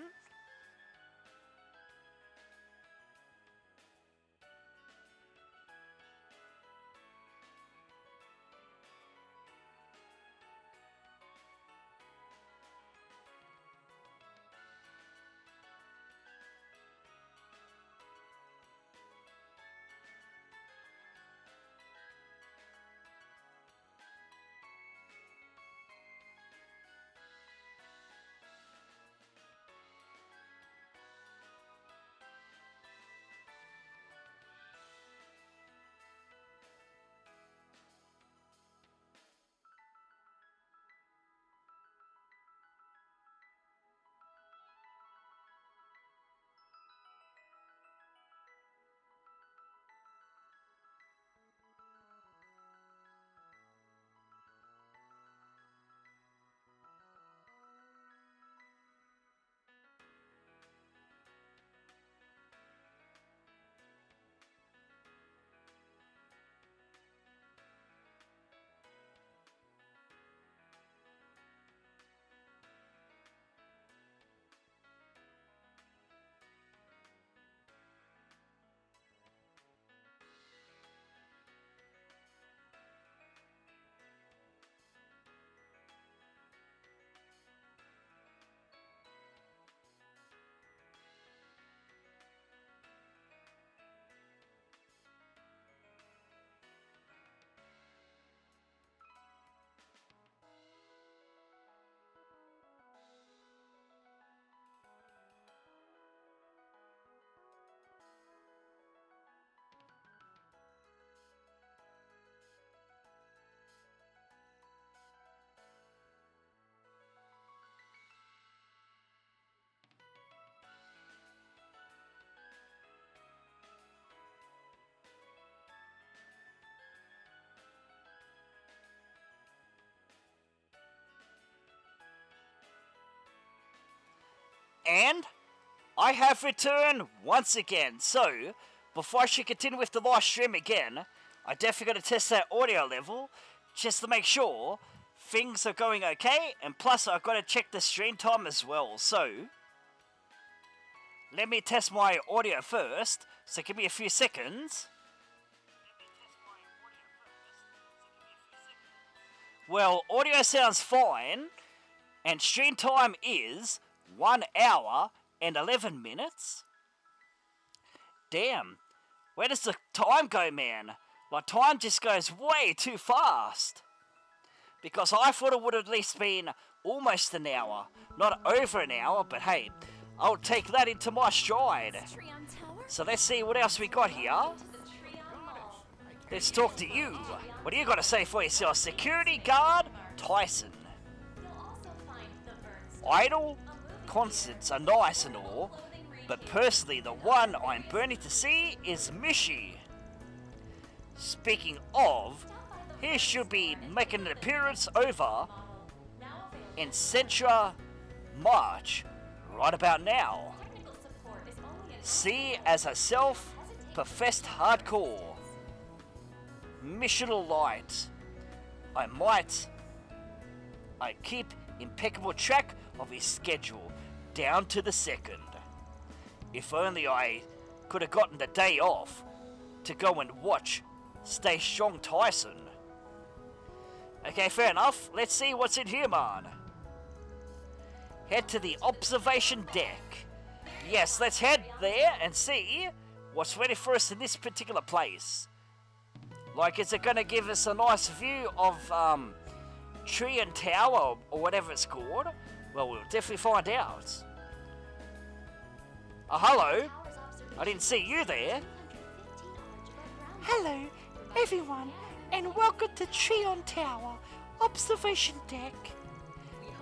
Speaker 1: And I have returned once again. So, before I should continue with the live stream again, I definitely got to test that audio level just to make sure things are going okay. And plus, I've got to check the stream time as well. So, let me test my audio first. So, give me a few seconds. Well, audio sounds fine. And stream time is 1 hour and 11 minutes. Damn. Where does the time go, man? Like, time just goes way too fast. Because I thought it would have at least been almost an hour. Not over an hour, but hey, I'll take that into my stride. So let's see what else we got here. Let's talk to you. What do you got to say for yourself? Security guard Tyson. Idle concerts are nice and all, but personally the one I'm burning to see is Mishi. Speaking of, he should be making an appearance over in Centra March right about now. See as a self-professed hardcore missional light. I keep impeccable track of his schedule down to the second. If only I could have gotten the day off to go and watch Stay Strong Tyson. Okay, fair enough. Let's see what's in here, man. Head to the observation deck. Yes, let's head there and see what's ready for us in this particular place. Like, is it going to give us a nice view of Tree and Tower or whatever it's called? Well, we'll definitely find out. Oh, hello. I didn't see you there.
Speaker 5: Hello, everyone, and welcome to Treon Tower Observation Deck.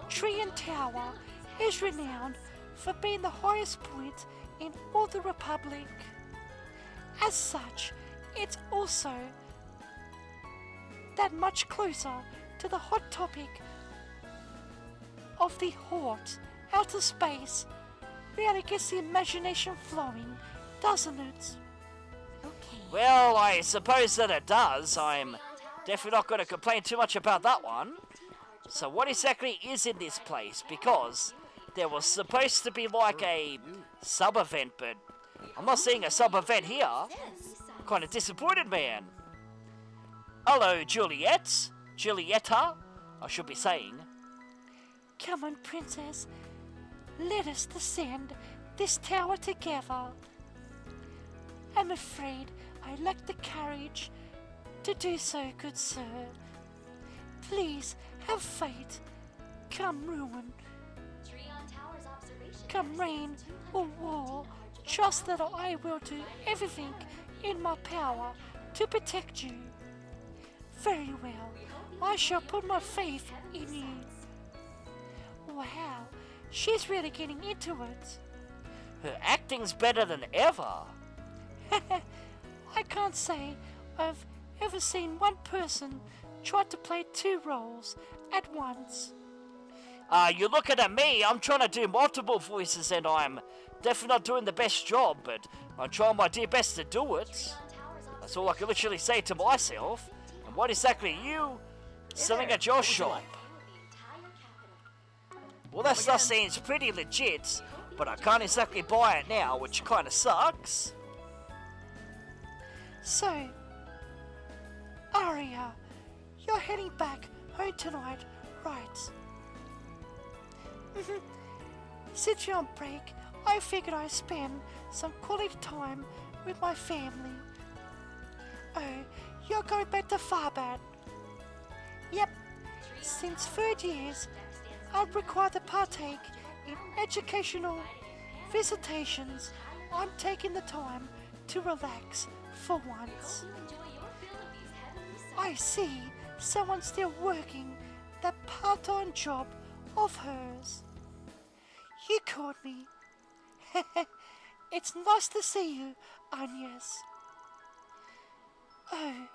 Speaker 5: Treon Tower is renowned for being the highest point in all the Republic. As such, it's also that much closer to the hot topic of the hot outer space. Really gets the imagination flowing, doesn't it?
Speaker 1: Well, I suppose that it does. I'm definitely not going to complain too much about that one. So what exactly is in this place? Because there was supposed to be like a sub-event, but I'm not seeing a sub-event here. I'm kind of disappointed, man. Hello, Juliet. Julietta, I should be saying.
Speaker 5: Come on, princess. Let us descend this tower together. I'm afraid I lack the courage to do so, good sir. Please have faith. Come ruin, come rain or war, trust that I will do everything in my power to protect you. Very well, I shall put my faith in you. Wow, she's really getting into it.
Speaker 1: Her acting's better than ever.
Speaker 5: I can't say I've ever seen one person try to play two roles at once.
Speaker 1: You're looking at me. I'm trying to do multiple voices and I'm definitely not doing the best job, but I'm trying my dear best to do it. That's all I can literally say to myself. And what exactly are you selling at your shop? Well, that stuff seems pretty legit, but I can't exactly buy it now, which kind of sucks.
Speaker 5: So, Aria, you're heading back home tonight, right? Since you're on break, I figured I'd spend some quality time with my family. Oh, you're going back to Farbat? Yep. Since 3rd years, I'm required to partake in educational visitations. I'm taking the time to relax for once. I see someone's still working that part-time job of hers. You caught me. It's nice to see you, Agnes. Oh,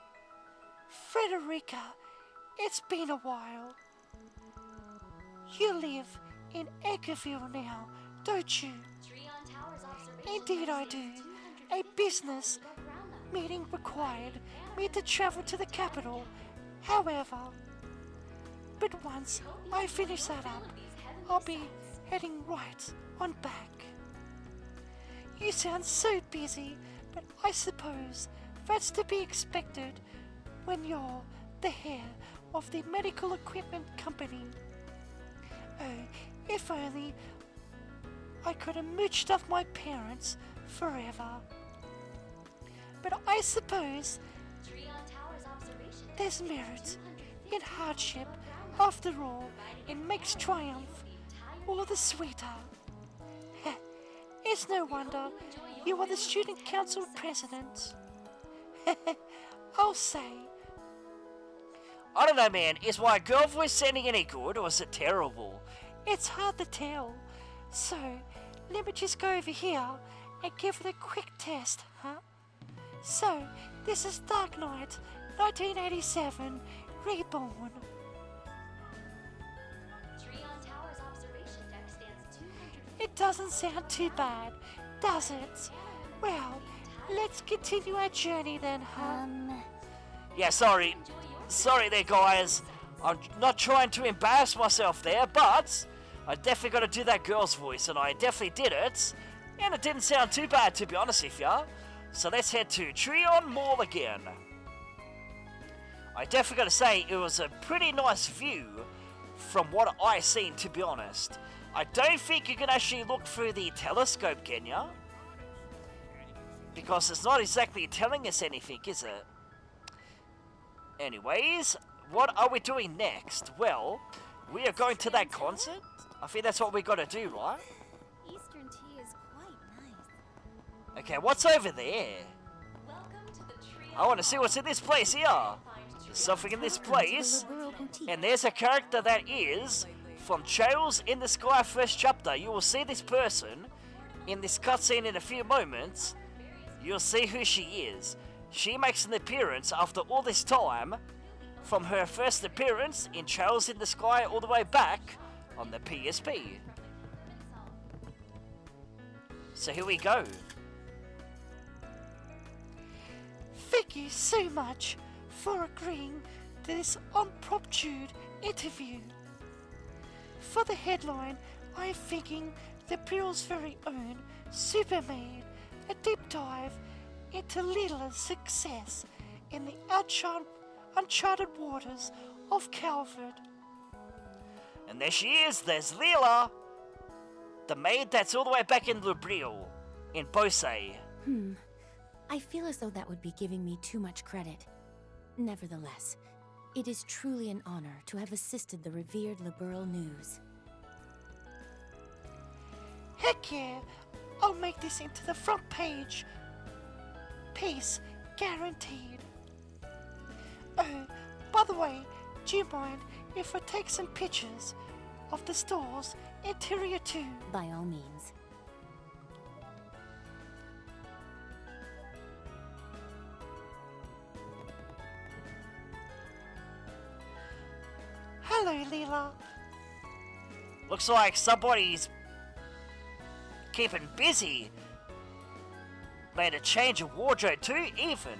Speaker 5: Frederica, it's been a while. You live in Edgarville now, don't you? Indeed I do. A business meeting required me to travel to the capital. However, but once I finish that up, I'll be heading right on back. You sound so busy, but I suppose that's to be expected when you're the head of the medical equipment company. Oh, if only I could have mooched off my parents forever. But I suppose there's merit in hardship. After all, it makes triumph all the sweeter. It's no wonder you are the student council president. I'll say.
Speaker 1: I don't know, man. Is my girl voice sounding any good, or is it terrible?
Speaker 5: It's hard to tell. So, let me just go over here and give it a quick test, huh? So, this is Dark Knight, 1987, Reborn. It doesn't sound too bad, does it? Well, let's continue our journey then, huh?
Speaker 1: Yeah, sorry there, guys. I'm not trying to embarrass myself there, but I definitely got to do that girl's voice, and I definitely did it. And it didn't sound too bad, to be honest with ya. So let's head to Tryon Mall again. I definitely got to say, it was a pretty nice view from what I seen, to be honest. I don't think you can actually look through the telescope, can ya? Because it's not exactly telling us anything, is it? Anyways, what are we doing next? Well, we are going to that concert. I think that's what we got to do, right?
Speaker 7: Eastern tea is quite nice.
Speaker 1: Okay, what's over there? I want to see what's in this place here. There's something in this place. And there's a character that is from Trails in the Sky first chapter. You will see this person in this cutscene in a few moments. You'll see who she is. She makes an appearance after all this time, from her first appearance in Trails in the Sky all the way back on the PSP. So here we go.
Speaker 5: Thank you so much for agreeing to this impromptu interview. For the headline, I'm thinking the Bureau's very own Supermaid, a deep dive into Leela's success in the uncharted waters of Calvert.
Speaker 1: And there she is, there's Leela, the maid that's all the way back in Lubril, in Bose.
Speaker 15: I feel as though that would be giving me too much credit. Nevertheless, it is truly an honor to have assisted the revered Liberal News.
Speaker 5: Heck yeah, I'll make this into the front page. Peace guaranteed. Oh, by the way, do you mind if I take some pictures of the store's interior too?
Speaker 15: By all means.
Speaker 5: Hello, Leela.
Speaker 1: Looks like somebody's keeping busy. Made a change of wardrobe too, even.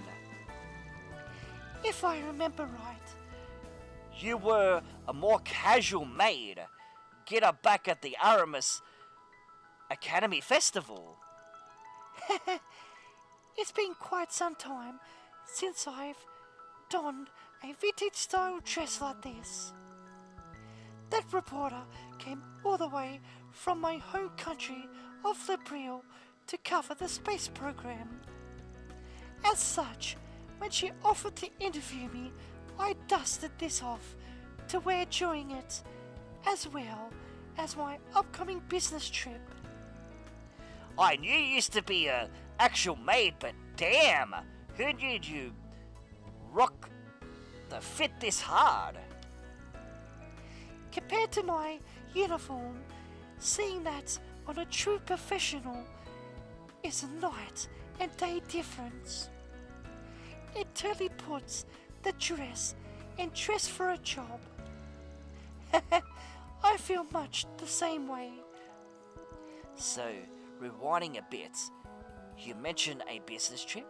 Speaker 5: If I remember right.
Speaker 1: You were a more casual maid. Get up back at the Aramis Academy Festival.
Speaker 5: It's been quite some time since I've donned a vintage style dress like this. That reporter came all the way from my home country of Liberil to cover the space program. As such, when she offered to interview me, I dusted this off to wear during it, as well as my upcoming business trip.
Speaker 1: I knew you used to be a actual maid, but damn, who knew you rock the fit this hard?
Speaker 5: Compared to my uniform, seeing that on a true professional is a night and day difference. It totally puts the dress and dress for a job. I feel much the same way.
Speaker 1: So, rewinding a bit, you mentioned a business trip?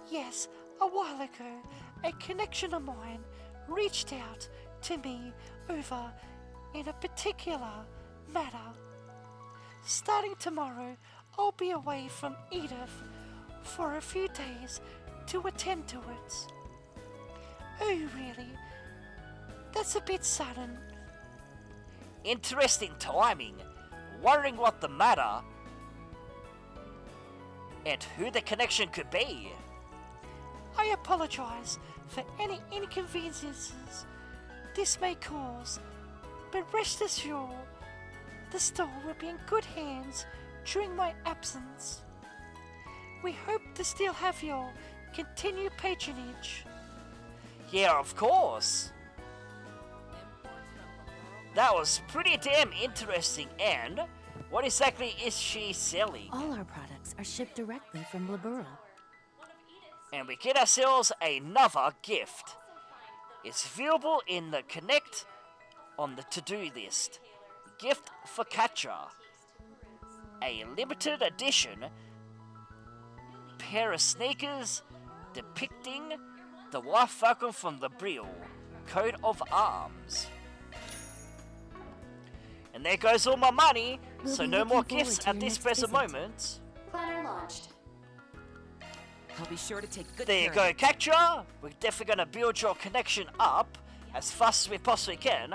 Speaker 5: Yes, a while ago, a connection of mine reached out to me over in a particular matter. Starting tomorrow, I'll be away from Edith for a few days to attend to it. Oh, really? That's a bit sudden.
Speaker 1: Interesting timing. Wondering what the matter and who the connection could be.
Speaker 5: I apologize for any inconveniences this may cause, but rest assured, the store will be in good hands during my absence. We hope to still have your continued patronage.
Speaker 1: Yeah, of course. That was pretty damn interesting. And what exactly is she selling?
Speaker 15: All our products are shipped directly from Labura.
Speaker 1: And we get ourselves another gift. It's viewable in the Connect on the to-do list. Gift for Catcher. A limited edition pair of sneakers depicting the White Falcon from the Brill coat of arms. And there goes all my money, so no more gifts at this present moment.
Speaker 3: Planner launched. I'll be sure to take good
Speaker 1: There you
Speaker 3: care
Speaker 1: go, Catcher. We're definitely going to build your connection up as fast as we possibly can.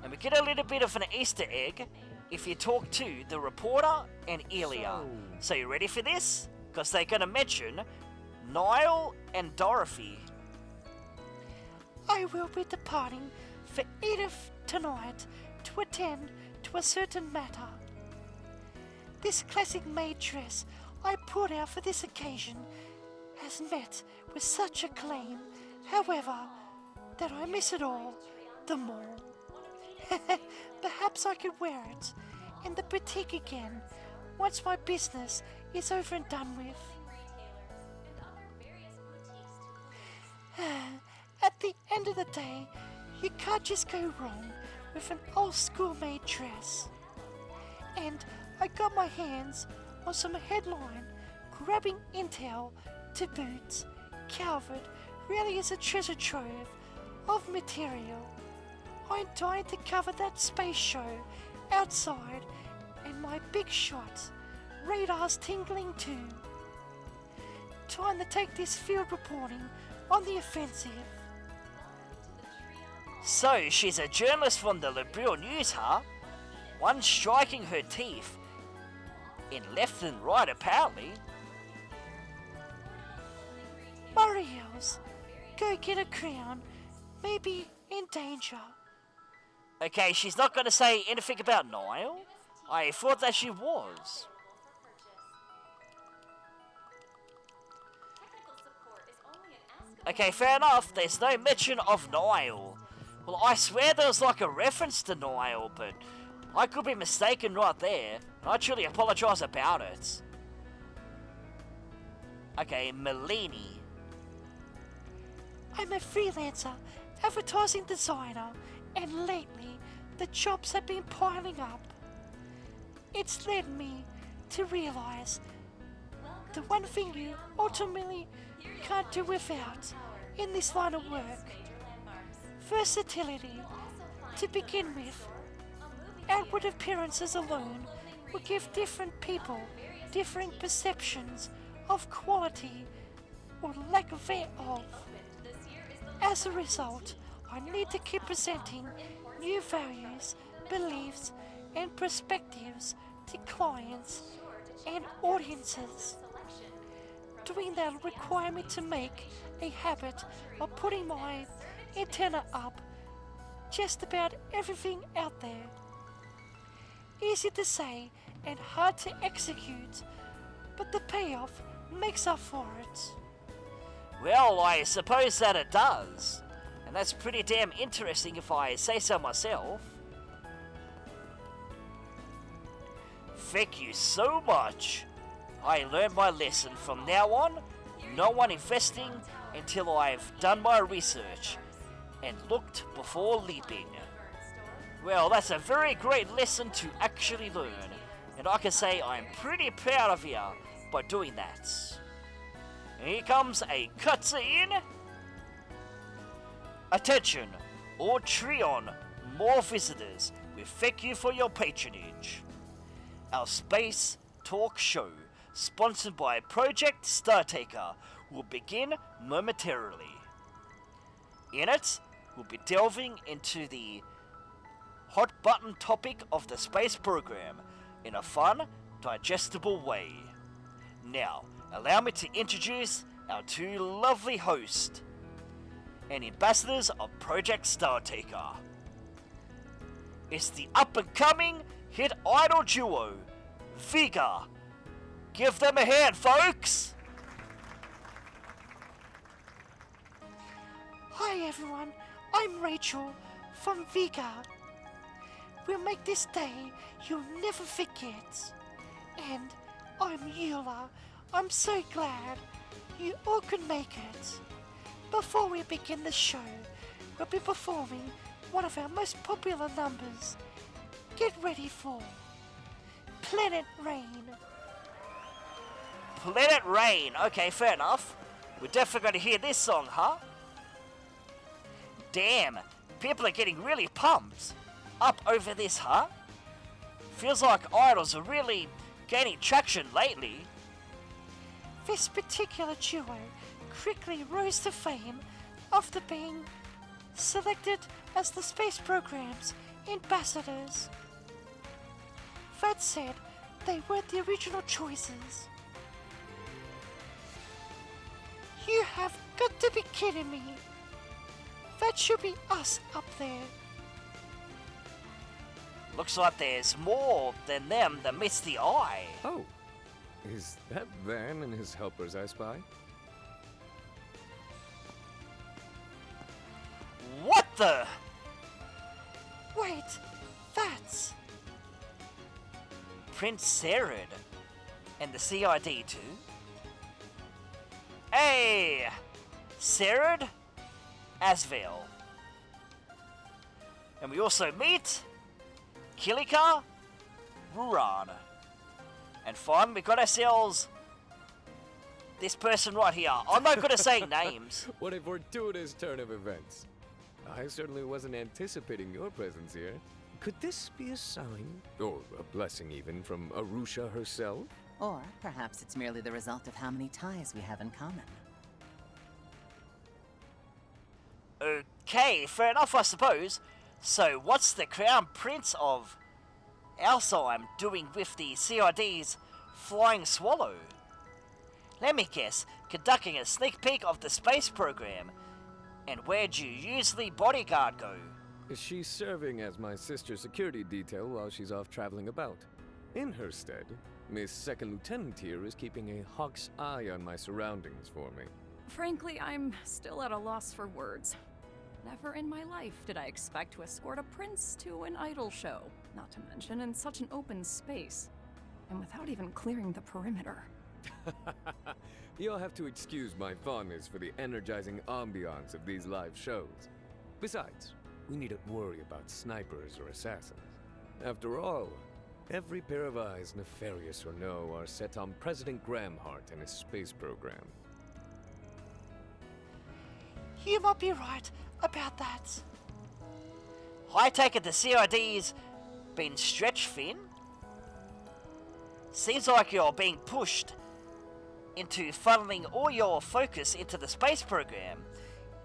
Speaker 1: And we get a little bit of an Easter egg if you talk to the reporter and Elia. So you ready for this? Because they're going to mention Niall and Dorothy.
Speaker 5: I will be departing for Edith tonight to attend to a certain matter. This classic maid dress I put out for this occasion has met with such acclaim, however, that I miss it all the more. Perhaps I could wear it in the boutique again once my business is over and done with. At the end of the day, you can't just go wrong with an old school made dress. And I got my hands on some headline grabbing intel to boot. Calvert really is a treasure trove of material. I'm dying to cover that space show outside, and my big shot radar's tingling too. Time to take this field reporting on the offensive.
Speaker 1: So she's a journalist from the Liberal News, huh? One striking her teeth in left and right, apparently.
Speaker 5: Mariels, go get a crown. Maybe in danger.
Speaker 1: Okay, she's not going to say anything about Niall? I thought that she was. Okay, fair enough. There's no mention of Niall. Well, I swear there was like a reference to Niall, but I could be mistaken right there. And I truly apologize about it. Okay, Melini.
Speaker 5: I'm a freelancer, advertising designer, and lately the jobs have been piling up. It's led me to realize the one thing you ultimately can't do without in this line of work: versatility. To begin with, outward appearances alone will give different people differing perceptions of quality or lack thereof. As a result, I need to keep presenting new values, beliefs, and perspectives to clients and audiences. Doing that will require me to make a habit of putting my antenna up just about everything out there. Easy to say and hard to execute, but the payoff makes up for it.
Speaker 1: Well, I suppose that it does. And that's pretty damn interesting if I say so myself. Thank you so much. I learned my lesson. From now on, no one investing until I've done my research and looked before leaping. Well, that's a very great lesson to actually learn. and I can say I'm pretty proud of you by doing that. And here comes a cutscene. Attention, all Trion, more visitors. We thank you for your patronage. Our space talk show, sponsored by Project Startaker, will begin momentarily. In it, we'll be delving into the hot button topic of the space program in a fun, digestible way. Now, allow me to introduce our two lovely hosts and ambassadors of Project Startaker. It's the up-and-coming hit idol duo, Vega. Give them a hand, folks!
Speaker 5: Hi everyone, I'm Rachel from Vega. We'll make this day you'll never forget. And I'm Eula. I'm so glad you all could make it. Before we begin the show, we'll be performing one of our most popular numbers. Get ready for Planet Rain.
Speaker 1: Planet Rain, okay, fair enough. We're definitely going to hear this song, huh? Damn, people are getting really pumped up over this, huh? Feels like idols are really gaining traction lately.
Speaker 5: This particular duo quickly rose to fame after being selected as the space program's ambassadors. That said, they weren't the original choices. You have got to be kidding me. That should be us up there.
Speaker 1: Looks like there's more than them that meets the eye.
Speaker 16: Oh, is that Van and his helpers I spy?
Speaker 1: What the?
Speaker 5: Wait, that's
Speaker 1: Prince Serid and the CID too? Hey, Serid, Asvel. And we also meet Kilika, Ruran. And finally, we got ourselves this person right here. I'm not good at saying names.
Speaker 16: What a fortuitous turn of events. I certainly wasn't anticipating your presence here. Could this be a sign, or a blessing even, from Arusha herself?
Speaker 17: Or perhaps it's merely the result of how many ties we have in common.
Speaker 1: Okay, fair enough, I suppose. So, what's the Crown Prince of Alzheim doing with the CID's Flying Swallow? Let me guess, conducting a sneak peek of the space program. And where'd you usually bodyguard go?
Speaker 16: She's serving as my sister's security detail while she's off traveling about. In her stead, Miss Second Lieutenant here is keeping a hawk's eye on my surroundings for me.
Speaker 18: Frankly, I'm still at a loss for words. Never in my life did I expect to escort a prince to an idol show, not to mention in such an open space, and without even clearing the perimeter.
Speaker 16: You'll have to excuse my fondness for the energizing ambiance of these live shows. Besides, we needn't worry about snipers or assassins. After all, every pair of eyes, nefarious or no, are set on President Gramhart and his space program.
Speaker 5: You might be right about that.
Speaker 1: I take it the CID's been stretched thin? Seems like you're being pushed into funneling all your focus into the space program.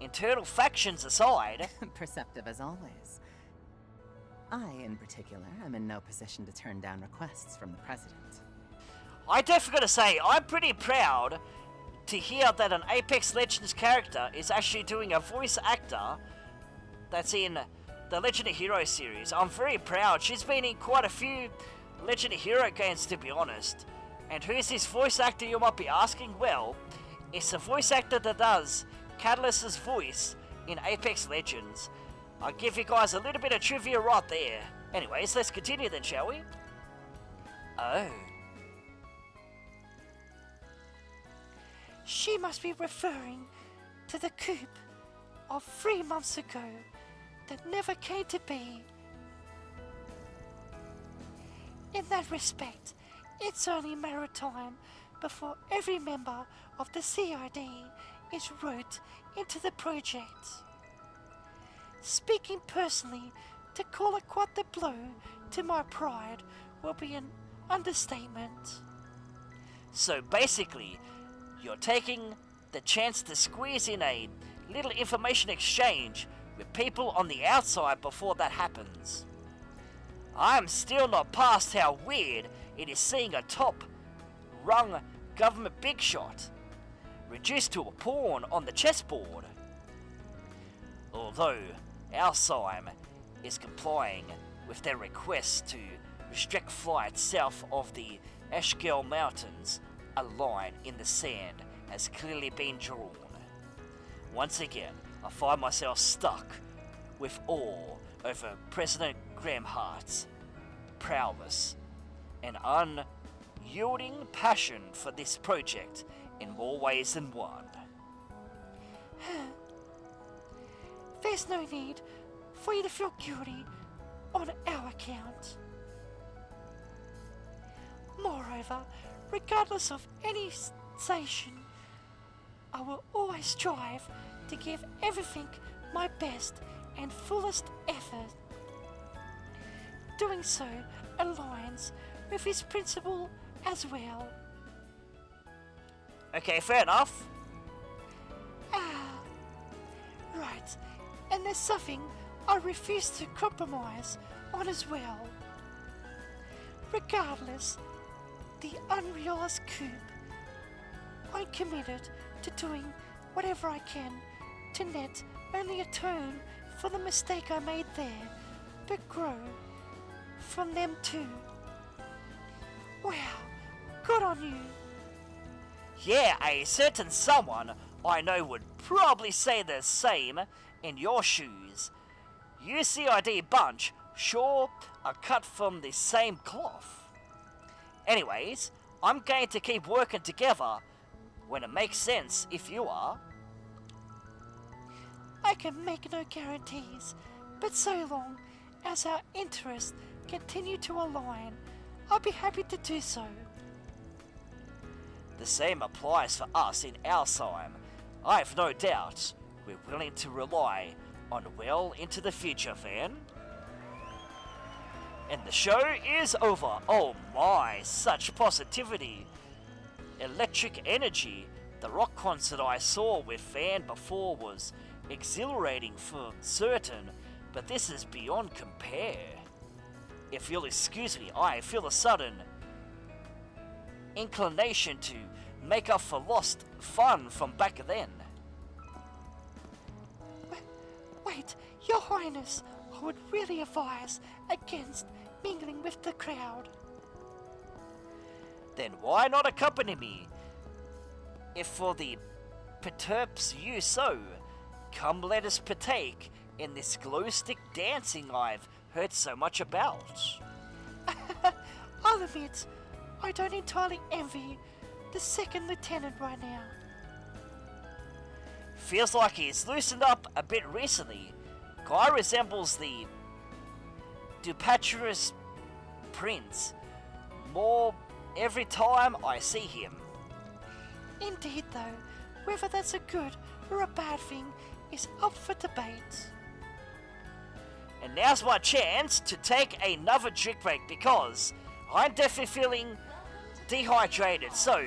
Speaker 1: Internal factions aside.
Speaker 17: Perceptive as always. I, in particular, am in no position to turn down requests from the President.
Speaker 1: I definitely gotta say, I'm pretty proud to hear that an Apex Legends character is actually doing a voice actor that's in the Legend of Heroes series. I'm very proud. She's been in quite a few Legend of Hero games, to be honest. And who's this voice actor, you might be asking? Well, it's the voice actor that does Catalyst's voice in Apex Legends. I'll give you guys a little bit of trivia right there. Anyways, let's continue then, shall we? Oh.
Speaker 5: She must be referring to the coup of 3 months ago that never came to be. In that respect, it's only a matter of time before every member of the CID is roped into the project. Speaking personally, to call it quite the blow to my pride will be an understatement.
Speaker 1: So basically, you're taking the chance to squeeze in a little information exchange with people on the outside before that happens. I'm still not past how weird it is seeing a top-rung government big shot reduced to a pawn on the chessboard. Although Alzheimer is complying with their request to restrict flights south of the Eshgel Mountains, a line in the sand has clearly been drawn. Once again, I find myself stuck with awe over President Gramhart's prowess and unyielding passion for this project in more ways than one.
Speaker 5: There's no need for you to feel guilty on our account. Moreover, regardless of any station, I will always strive to give everything my best and fullest effort. Doing so aligns with his principle as well.
Speaker 1: Okay, fair enough.
Speaker 5: Right, and there's something I refuse to compromise on as well. Regardless, the unrealized coup, I'm committed to doing whatever I can to net only atone for the mistake I made there, but grow from them too. Wow, good on you.
Speaker 1: Yeah, a certain someone I know would probably say the same in your shoes. You CID bunch sure are cut from the same cloth. Anyways, I'm going to keep working together when it makes sense if you are.
Speaker 5: I can make no guarantees, but so long as our interests continue to align, I'll be happy to do so.
Speaker 1: The same applies for us in Alzheim. I have no doubt we're willing to rely on well into the future, Van. And the show is over. Oh my, such positivity. Electric energy. The rock concert I saw with Van before was exhilarating for certain, but this is beyond compare. If you'll excuse me, I feel a sudden inclination to make up for lost fun from back then.
Speaker 5: Wait, Your Highness, I would really advise against mingling with the crowd.
Speaker 1: Then why not accompany me? If for the perturbs you so, come let us partake in this glow stick dancing I've heard so much about.
Speaker 5: I'll admit, I don't entirely envy the second lieutenant right now.
Speaker 1: Feels like he's loosened up a bit recently. Guy resembles the Dupatrus Prince more every time I see him.
Speaker 5: Indeed though, whether that's a good or a bad thing is up for debate.
Speaker 1: And now's my chance to take another drink break because I'm definitely feeling dehydrated, so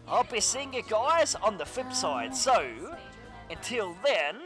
Speaker 1: I'll be seeing you guys on the flip side. So, until then...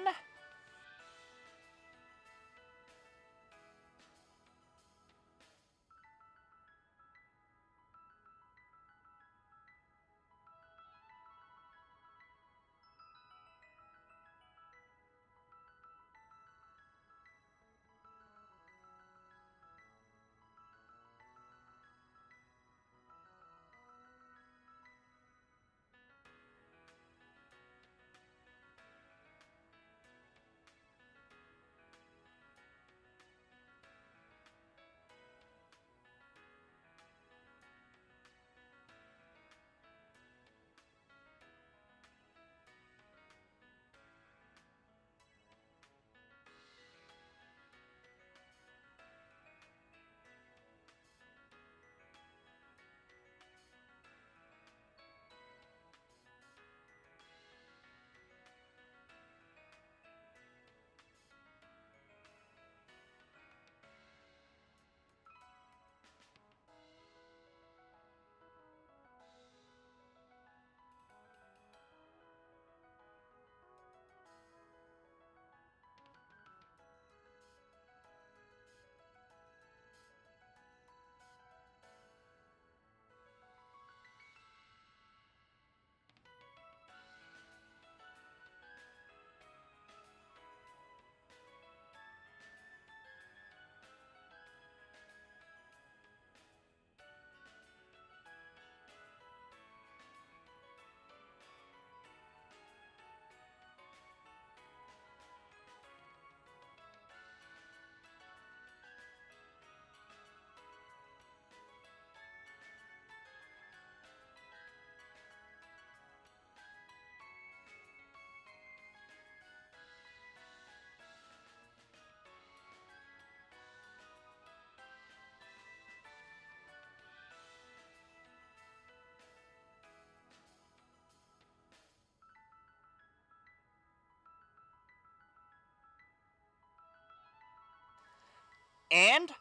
Speaker 1: And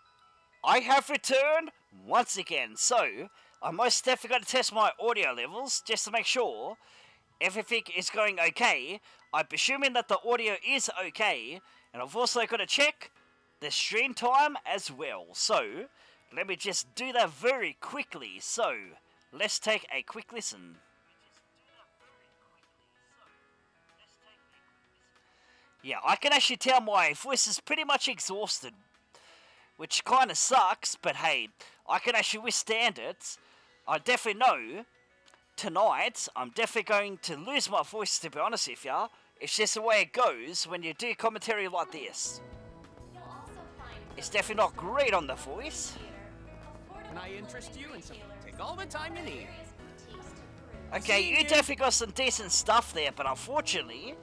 Speaker 1: I have returned once again, so I'm most definitely going to test my audio levels just to make sure everything is going okay. I'm presuming that the audio is okay, and I've also got to check the stream time as well. So, let me just do that very quickly. So, let's take a quick listen. Yeah, I can actually tell my voice is pretty much exhausted, which kind of sucks, but hey, I can actually withstand it. I definitely know tonight I'm definitely going to lose my voice, to be honest with ya. It's just the way it goes when you do commentary like this. It's definitely not great on the voice.
Speaker 6: Can I interest you in something? Take all the time you need.
Speaker 1: Okay, you definitely got some decent stuff there, but unfortunately,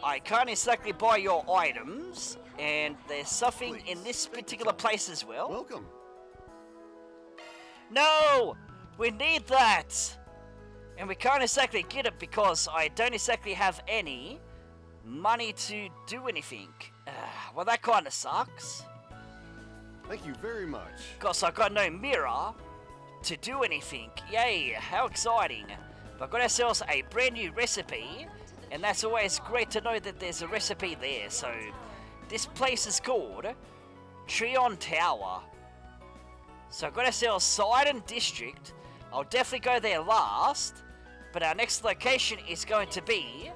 Speaker 1: I can't exactly buy your items, and there's something in this particular place as well.
Speaker 12: Welcome.
Speaker 1: No! We need that! And we can't exactly get it because I don't exactly have any money to do anything. Well, that kind of sucks.
Speaker 12: Thank you very much.
Speaker 1: Because I got no mirror to do anything. Yay, how exciting. But got ourselves a brand new recipe, and that's always great to know that there's a recipe there. So, this place is called Treon Tower. So, got ourselves Sidon District. I'll definitely go there last, but our next location is going to be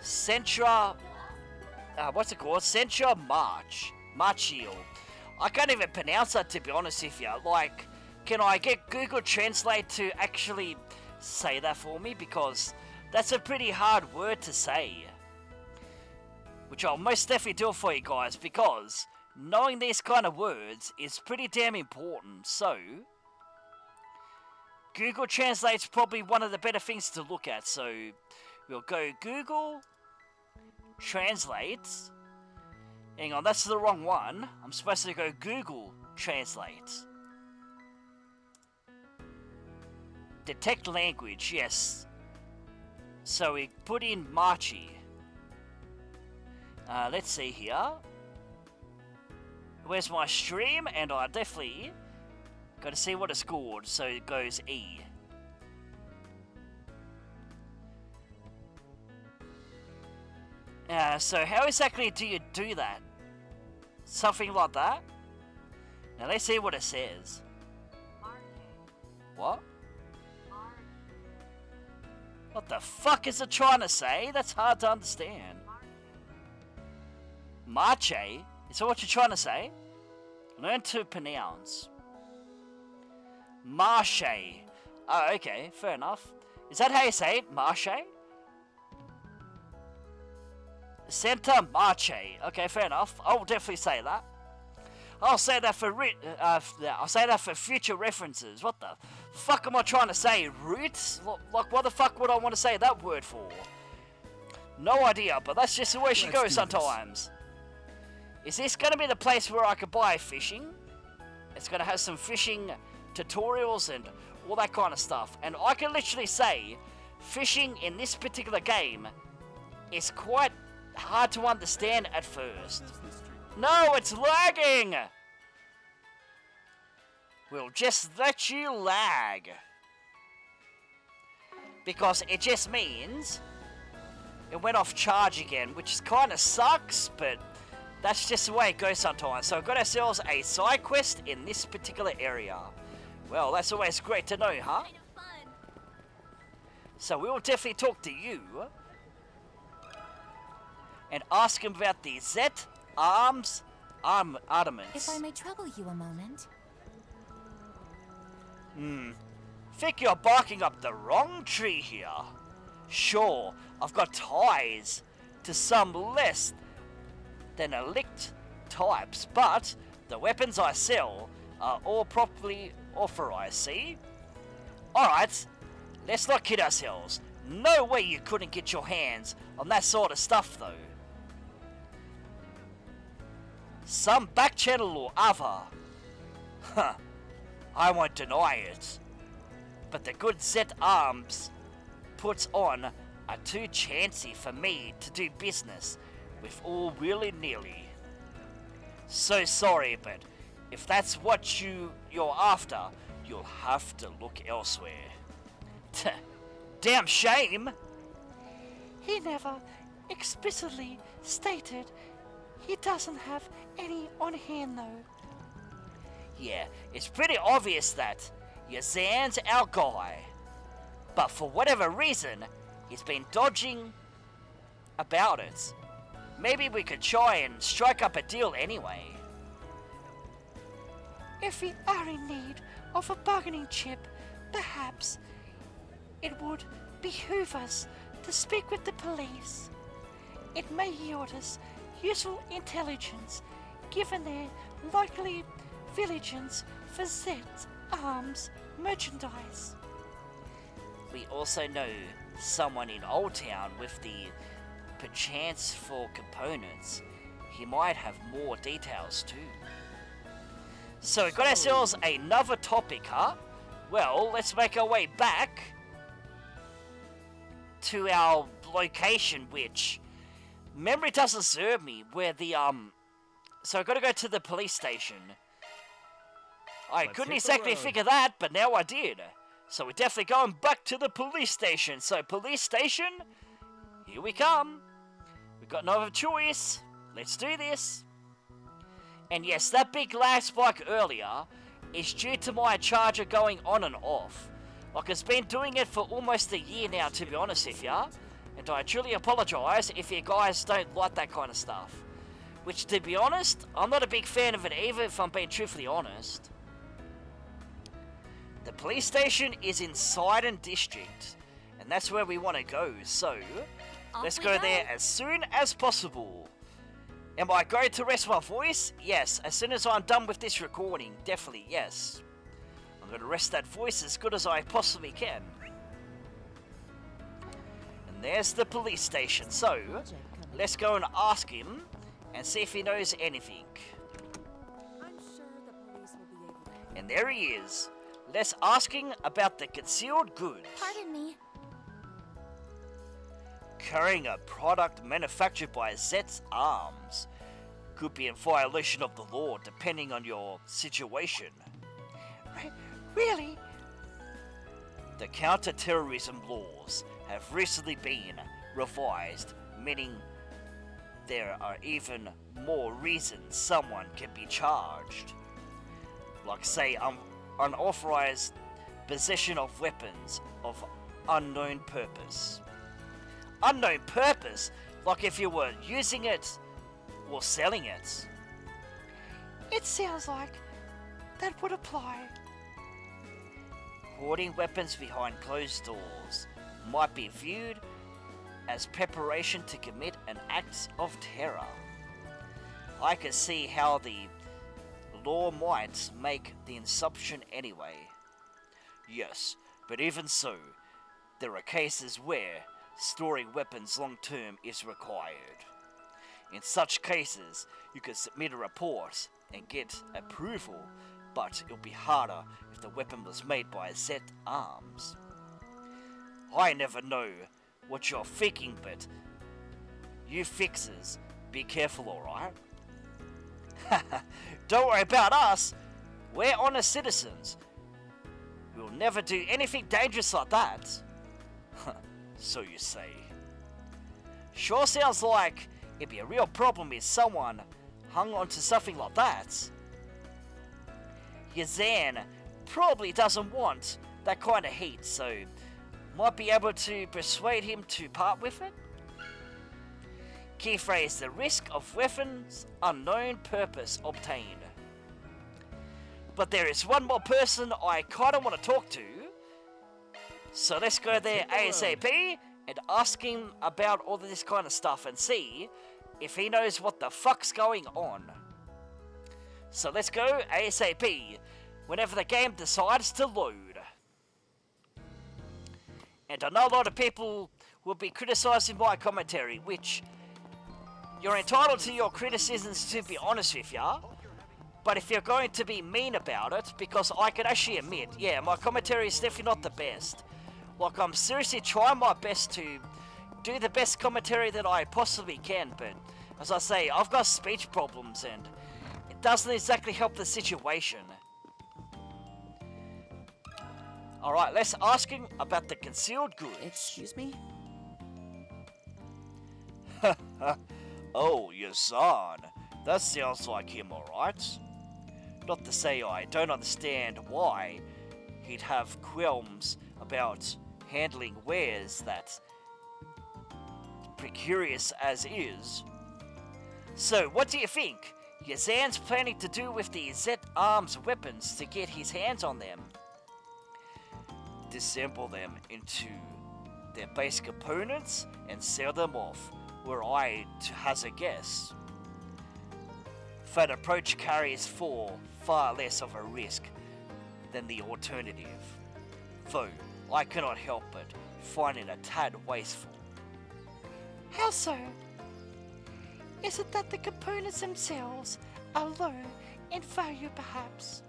Speaker 1: Centra, what's it called? Centra Marchial. I can't even pronounce that, to be honest with you. Like, can I get Google Translate to actually say that for me? Because that's a pretty hard word to say. Which I'll most definitely do for you guys, because knowing these kind of words is pretty damn important. So, Google Translate's probably one of the better things to look at. So, we'll go Google Translate. Hang on, that's the wrong one. I'm supposed to go Google Translate. Detect language, yes. So we put in Marchi. Let's see here. Where's my stream? And I definitely got to see what it's scored. So it goes E. So how exactly do you do that? Something like that? Now let's see what it says. What? What the fuck is it trying to say? That's hard to understand. Marche? Is that what you're trying to say? Learn to pronounce. Marche. Oh, okay, fair enough. Is that how you say it? Marche? Santa Marche. Okay, fair enough. I'll definitely say that. I'll say that for future references. What the fuck am I trying to say? Roots? Like, what the fuck would I want to say that word for? No idea, but that's just the way she goes sometimes. Is this going to be the place where I could buy fishing? It's going to have some fishing tutorials and all that kind of stuff. And I can literally say, fishing in this particular game is quite hard to understand at first. No, it's lagging! We'll just let you lag. Because it just means it went off charge again, which kind of sucks, but that's just the way it goes sometimes. So we've got ourselves a side quest in this particular area. Well, that's always great to know, huh? So we will definitely talk to you and ask him about the Zet Arms Armaments.
Speaker 15: If I may trouble you a moment.
Speaker 1: Think you're barking up the wrong tree here. Sure, I've got ties to some less than elite types, but the weapons I sell are all properly authorized, see? Alright, let's not kid ourselves. No way you couldn't get your hands on that sort of stuff, though. Some back channel or other. Huh. I won't deny it. But the good Zet Arms puts on are too chancy for me to do business with all willy-nilly. So sorry, but if that's what you're after, you'll have to look elsewhere. Damn shame!
Speaker 5: He never explicitly stated he doesn't have any on hand, though.
Speaker 1: Yeah, it's pretty obvious that Yazan's our guy. But for whatever reason, he's been dodging about it. Maybe we could try and strike up a deal anyway.
Speaker 5: If we are in need of a bargaining chip, perhaps it would behoove us to speak with the police. It may yield us useful intelligence, given their likely vigilance for Zet Arms merchandise.
Speaker 1: We also know someone in Old Town with the perchance for components. He might have more details too. So we got ourselves another topic, huh? Well, let's make our way back to our location, which memory doesn't serve me, where the so I gotta go to the police station. I couldn't exactly figure that, but now I did. So we're definitely going back to the police station. So police station, here we come. We've got no other choice. Let's do this. And yes, that big lag spike earlier is due to my charger going on and off. Like, it's been doing it for almost a year now, to be honest with ya. And I truly apologise if you guys don't like that kind of stuff. Which, to be honest, I'm not a big fan of it either, if I'm being truthfully honest. The police station is in Sidon District, and that's where we want to go, so let's go there as soon as possible. Am I going to rest my voice? Yes, as soon as I'm done with this recording, definitely, yes. I'm going to rest that voice as good as I possibly can. And there's the police station, so let's go and ask him and see if he knows anything.
Speaker 3: I'm sure the police will be able to.
Speaker 1: And there he is. Let's asking about the concealed goods.
Speaker 7: Pardon me.
Speaker 1: Carrying a product manufactured by Zet Arms could be in violation of the law depending on your situation.
Speaker 5: Really?
Speaker 1: The counter-terrorism laws have recently been revised, meaning there are even more reasons someone can be charged. Like, say, unauthorized possession of weapons of unknown purpose. Unknown purpose? Like if you were using it or selling it.
Speaker 5: It sounds like that would apply.
Speaker 1: Hoarding weapons behind closed doors might be viewed as preparation to commit an act of terror. I can see how the law might make the assumption anyway. Yes, but even so, there are cases where storing weapons long term is required. In such cases, you can submit a report and get approval, but it'll be harder if the weapon was made by Zet Arms. I never know what you're thinking, but you fixers, be careful, alright? Don't worry about us. We're honest citizens. We'll never do anything dangerous like that. So you say. Sure sounds like it'd be a real problem if someone hung on to something like that. Yazan probably doesn't want that kind of heat, so might be able to persuade him to part with it. Key phrase: the risk of weapons unknown purpose obtained. But there is one more person I kinda want to talk to. So let's go there ASAP and ask him about all of this kind of stuff and see if he knows what the fuck's going on. So let's go ASAP whenever the game decides to load. And I know a lot of people will be criticizing my commentary, which you're entitled to your criticisms, to be honest with ya. But if you're going to be mean about it, because I can actually admit, yeah, my commentary is definitely not the best. Like, I'm seriously trying my best to do the best commentary that I possibly can, but as I say, I've got speech problems, and doesn't exactly help the situation. Alright, let's ask him about the concealed goods.
Speaker 17: Excuse me?
Speaker 1: Oh, your son. That sounds like him, alright? Not to say I don't understand why he'd have qualms about handling wares that precarious as is. So, what do you think? Yazan's planning to do with the Z-Arms weapons to get his hands on them? Disassemble them into their base components and sell them off, were I to hazard a guess. That approach carries far less of a risk than the alternative, though I cannot help but find it a tad wasteful.
Speaker 5: How so? Is it that the components themselves are low in value, perhaps?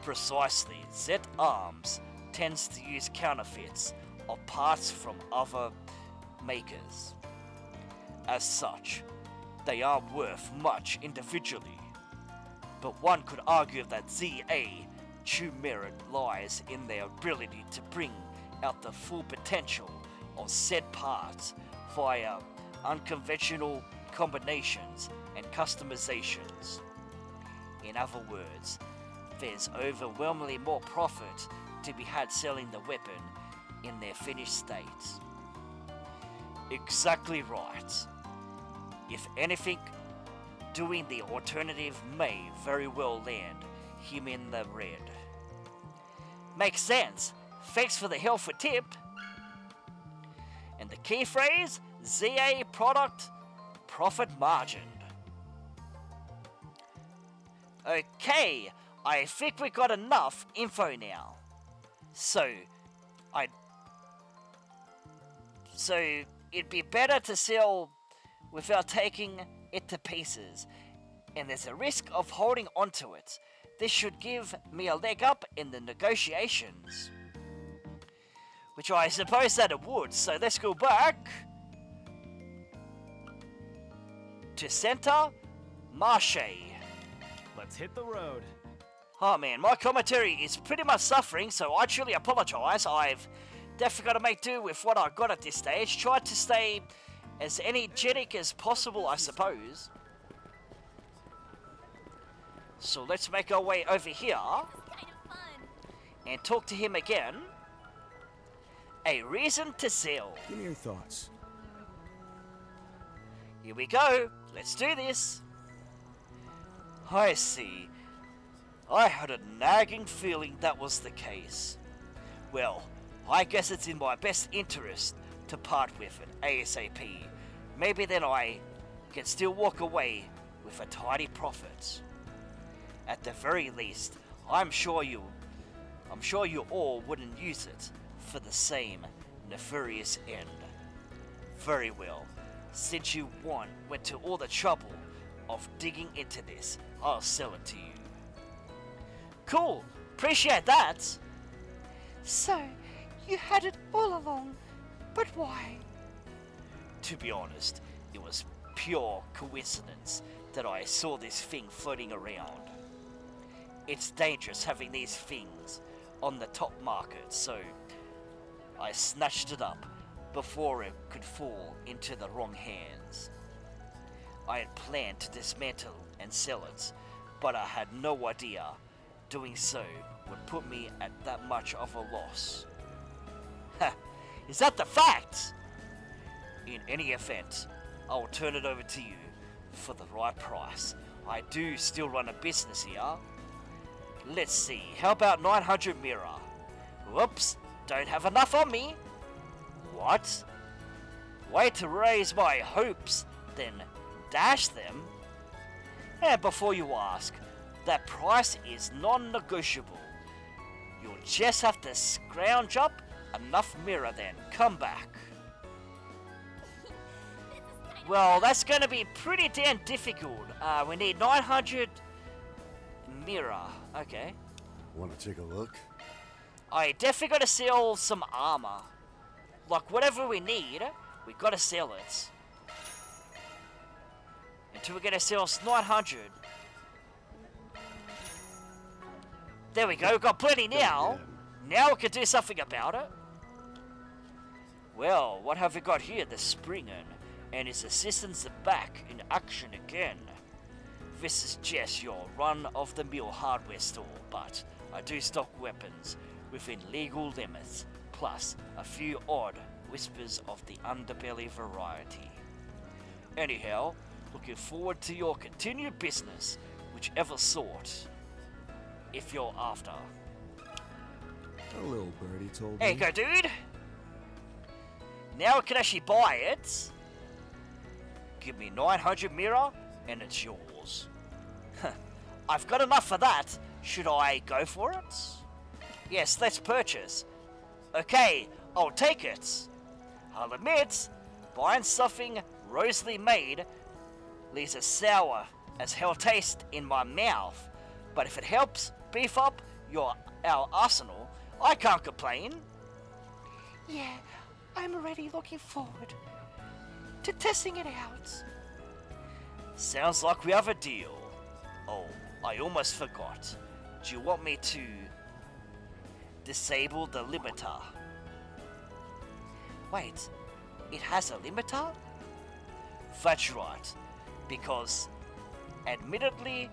Speaker 1: Precisely, Z-Arms tends to use counterfeits of parts from other makers. As such, they aren't worth much individually, but one could argue that ZA true merit lies in their ability to bring out the full potential of said parts via unconventional combinations and customizations. In other words, there's overwhelmingly more profit to be had selling the weapon in their finished state. Exactly right. If anything, doing the alternative may very well land him in the red. Makes sense. Thanks for the helpful tip. And the key phrase, ZA product profit margin. Okay, I think we got enough info now. So it'd be better to sell without taking it to pieces, and there's a risk of holding onto it. This should give me a leg up in the negotiations. Which I suppose that it would, so let's go back to Center Marche.
Speaker 6: Let's hit the road.
Speaker 1: Oh man, my commentary is pretty much suffering, so I truly apologize. I've definitely got to make do with what I got at this stage. Tried to stay as energetic as possible, I suppose. So let's make our way over here and talk to him again. A reason to sell.
Speaker 11: Give me your thoughts.
Speaker 1: Here we go. Let's do this. I see. I had a nagging feeling that was the case. Well, I guess it's in my best interest to part with it ASAP. Maybe then I can still walk away with a tidy profit. At the very least, I'm sure you all wouldn't use it for the same nefarious end. Very well. Since you went to all the trouble of digging into this, I'll sell it to you. Cool. Appreciate that.
Speaker 5: So, you had it all along, but why?
Speaker 1: To be honest, it was pure coincidence that I saw this thing floating around. It's dangerous having these things on the top market, so I snatched it up before it could fall into the wrong hands. I had planned to dismantle and sell it, but I had no idea doing so would put me at that much of a loss. Ha! Is that the fact? In any event, I'll turn it over to you for the right price. I do still run a business here. Let's see, how about 900 mirror? Whoops, don't have enough on me. What? Way to raise my hopes, then dash them? And before you ask, that price is non-negotiable. You'll just have to scrounge up enough mirror then. Come back. Well, that's going to be pretty damn difficult. We need 900 mirror. Okay.
Speaker 12: Want to take a look?
Speaker 1: I definitely got to sell some armor. Like, whatever we need, we got to sell it. And till we get ourselves 900. There we go, we've got plenty now. Now we can do something about it. Well, what have we got here? The Springen and his assistants are back in action again. This is just your run-of-the-mill hardware store, but I do stock weapons within legal limits, plus a few odd whispers of the underbelly variety. Anyhow, looking forward to your continued business, whichever sort, if you're after.
Speaker 11: A little birdie told
Speaker 1: There you go, dude. Now I can actually buy it. Give me 900 mirror, and it's yours. I've got enough for that. Should I go for it? Yes, let's purchase. Okay, I'll take it. I'll admit, buying something rosily made leaves a sour as hell taste in my mouth. But if it helps beef up our arsenal, I can't complain.
Speaker 5: Yeah, I'm already looking forward to testing it out.
Speaker 1: Sounds like we have a deal. Oh, I almost forgot. Do you want me to disable the limiter? Wait, it has a limiter? That's right, because admittedly,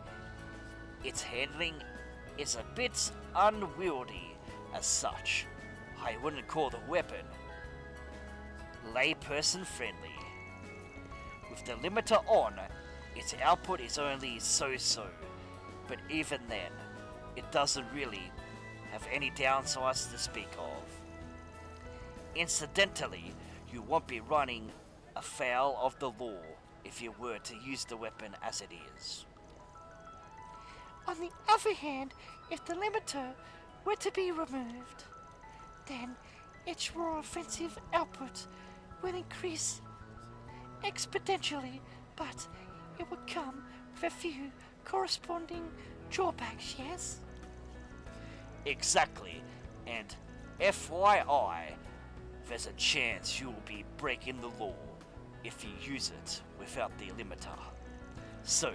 Speaker 1: its handling is a bit unwieldy as such. I wouldn't call the weapon layperson friendly. With the limiter on, its output is only so-so, but even then, it doesn't really have any downsides to speak of. Incidentally, you won't be running afoul of the law if you were to use the weapon as it is.
Speaker 5: On the other hand, if the limiter were to be removed, then its raw offensive output will increase exponentially, but it would come with a few corresponding drawbacks, yes?
Speaker 1: Exactly, and FYI, there's a chance you'll be breaking the law if you use it without the limiter. So,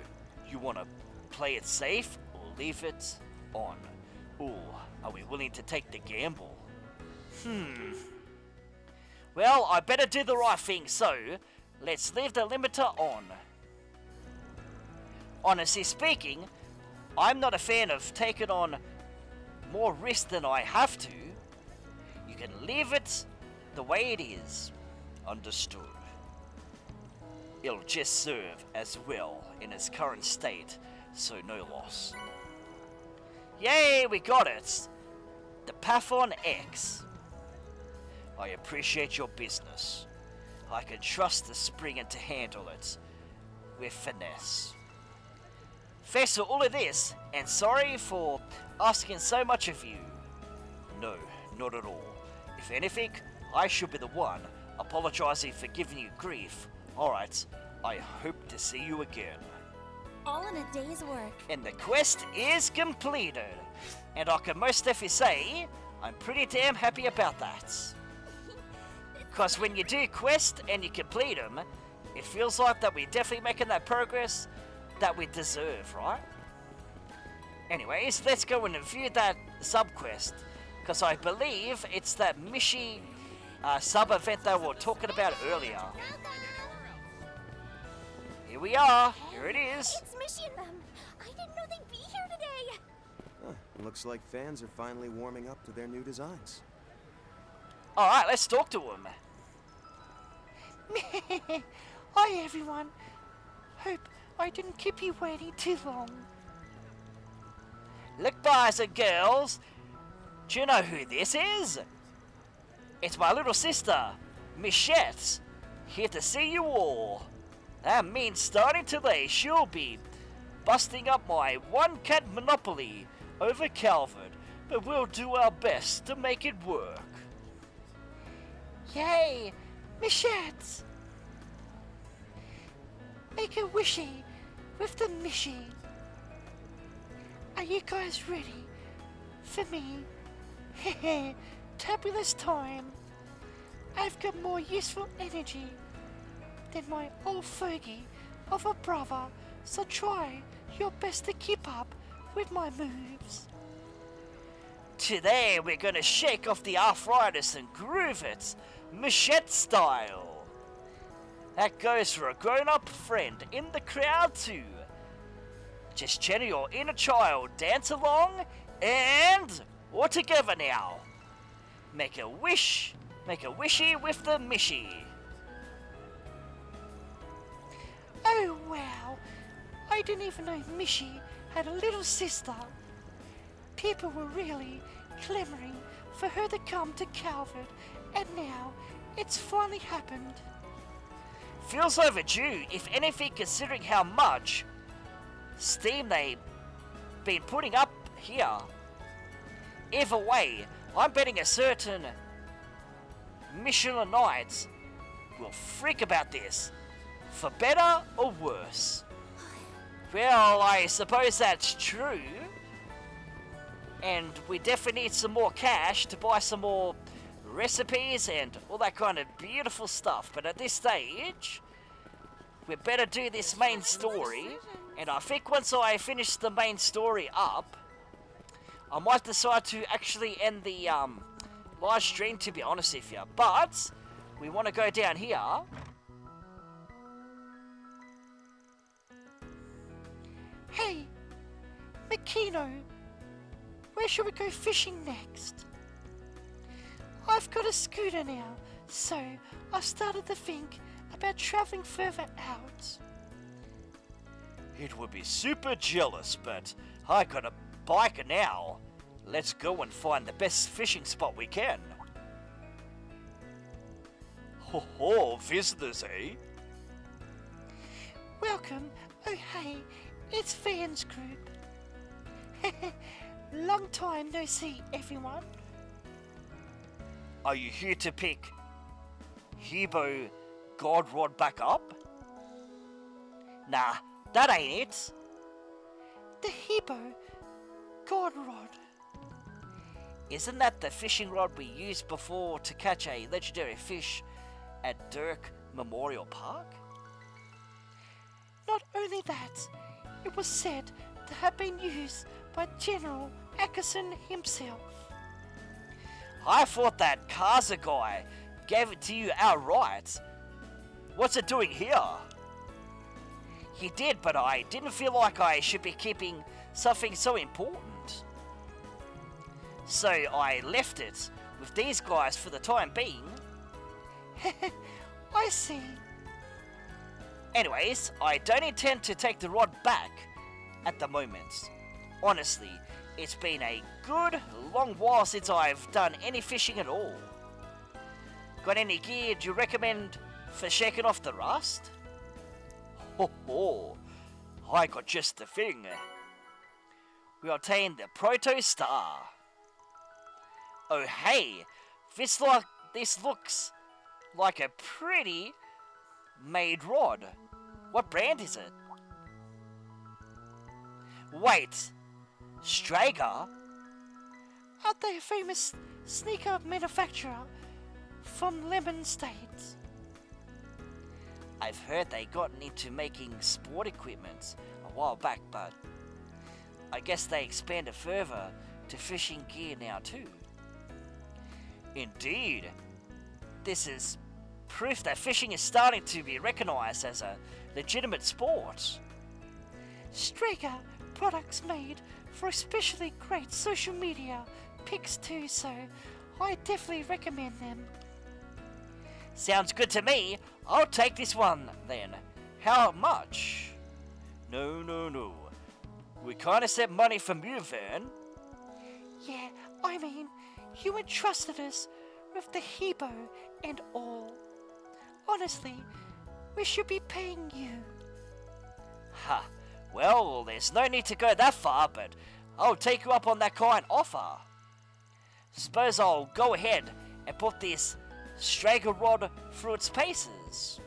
Speaker 1: you want to play it safe or leave it on? Or are we willing to take the gamble? Well, I better do the right thing, so let's leave the limiter on. Honestly speaking, I'm not a fan of taking on more risk than I have to. You can leave it the way it is. Understood. It'll just serve as well in its current state, so no loss. Yay, we got it! The Pathon X. I appreciate your business. I can trust the Springen to handle it with finesse. Thanks for all of this, and sorry for asking so much of you. No, not at all. If anything, I should be the one apologizing for giving you grief. Alright, I hope to see you again.
Speaker 7: All in a day's work.
Speaker 1: And the quest is completed. And I can most definitely say, I'm pretty damn happy about that. Because when you do quest and you complete them, it feels like that we're definitely making that progress that we deserve, right? Anyways, let's go and view that sub-quest. Because I believe it's that Mishi sub-event that we were talking about earlier. Here we are. Here it is.
Speaker 7: It's Mishi and them. I didn't know they'd be here today.
Speaker 11: Looks like fans are finally warming up to their new designs.
Speaker 1: Alright, let's talk to them.
Speaker 5: Hi everyone. Hope I didn't keep you waiting too long.
Speaker 1: Look, boys and girls. Do you know who this is? It's my little sister, Michette. Here to see you all. That means starting today she'll be busting up my one-cat monopoly over Calvert, but we'll do our best to make it work.
Speaker 5: Yay! Michette! Make a wishy with the Mishi. Are you guys ready for me? Hehe, tabulous time. I've got more useful energy than my old fogey of a brother, so try your best to keep up with my moves.
Speaker 1: Today we're gonna shake off the arthritis and groove it, machete style. That goes for a grown-up friend in the crowd too. Just channel your inner child, dance along, and all together now. Make a wishy with the mishy.
Speaker 5: Oh wow, I didn't even know Mishy had a little sister. People were really clamoring for her to come to Calvert, and now it's finally happened.
Speaker 1: Feels overdue, if anything, considering how much steam they've been putting up here. Either way, I'm betting a certain Michelin Knights will freak about this, for better or worse. Well, I suppose that's true. And we definitely need some more cash to buy some more recipes and all that kind of beautiful stuff. But at this stage, we better do this main story. And I think once I finish the main story up, I might decide to actually end the live stream, to be honest with you. But we want to go down here.
Speaker 5: Hey, Makino, where should we go fishing next? I've got a scooter now, so I've started to think about traveling further out.
Speaker 1: It would be super jealous, but I got a bike now. Let's go and find the best fishing spot we can. Ho ho, visitors, eh?
Speaker 5: Welcome. Oh hey, it's Van's group. Long time no see, everyone.
Speaker 1: Are you here to pick Hebo Godrod back up? Nah, that ain't it.
Speaker 5: The Hebo Godrod.
Speaker 1: Isn't that the fishing rod we used before to catch a legendary fish at Dirk Memorial Park?
Speaker 5: Not only that, it was said to have been used by General Ackerson himself.
Speaker 1: I thought that Kaza guy gave it to you outright. What's it doing here? He did, but I didn't feel like I should be keeping something so important. So I left it with these guys for the time being.
Speaker 5: I see.
Speaker 1: Anyways, I don't intend to take the rod back at the moment. Honestly, it's been a good long while since I've done any fishing at all. Got any gear do you recommend for shaking off the rust? Ho ho, I got just the thing. We obtained the Proto Star. Oh hey, this looks like a pretty made rod. What brand is it? Wait, Strager?
Speaker 5: Aren't they a famous sneaker manufacturer from Lemon State?
Speaker 1: I've heard they gotten into making sport equipment a while back, but I guess they expanded further to fishing gear now too. Indeed, this is proof that fishing is starting to be recognized as a legitimate sport.
Speaker 5: Strager products made for especially great social media pics too, so I definitely recommend them.
Speaker 1: Sounds good to me. I'll take this one then. How much? No. We can't accept money from you, Van.
Speaker 5: Yeah, I mean, you entrusted us with the Hebo and all. Honestly, we should be paying you.
Speaker 1: Ha. Well, there's no need to go that far, but I'll take you up on that kind offer. Suppose I'll go ahead and put this Strager rod through its paces.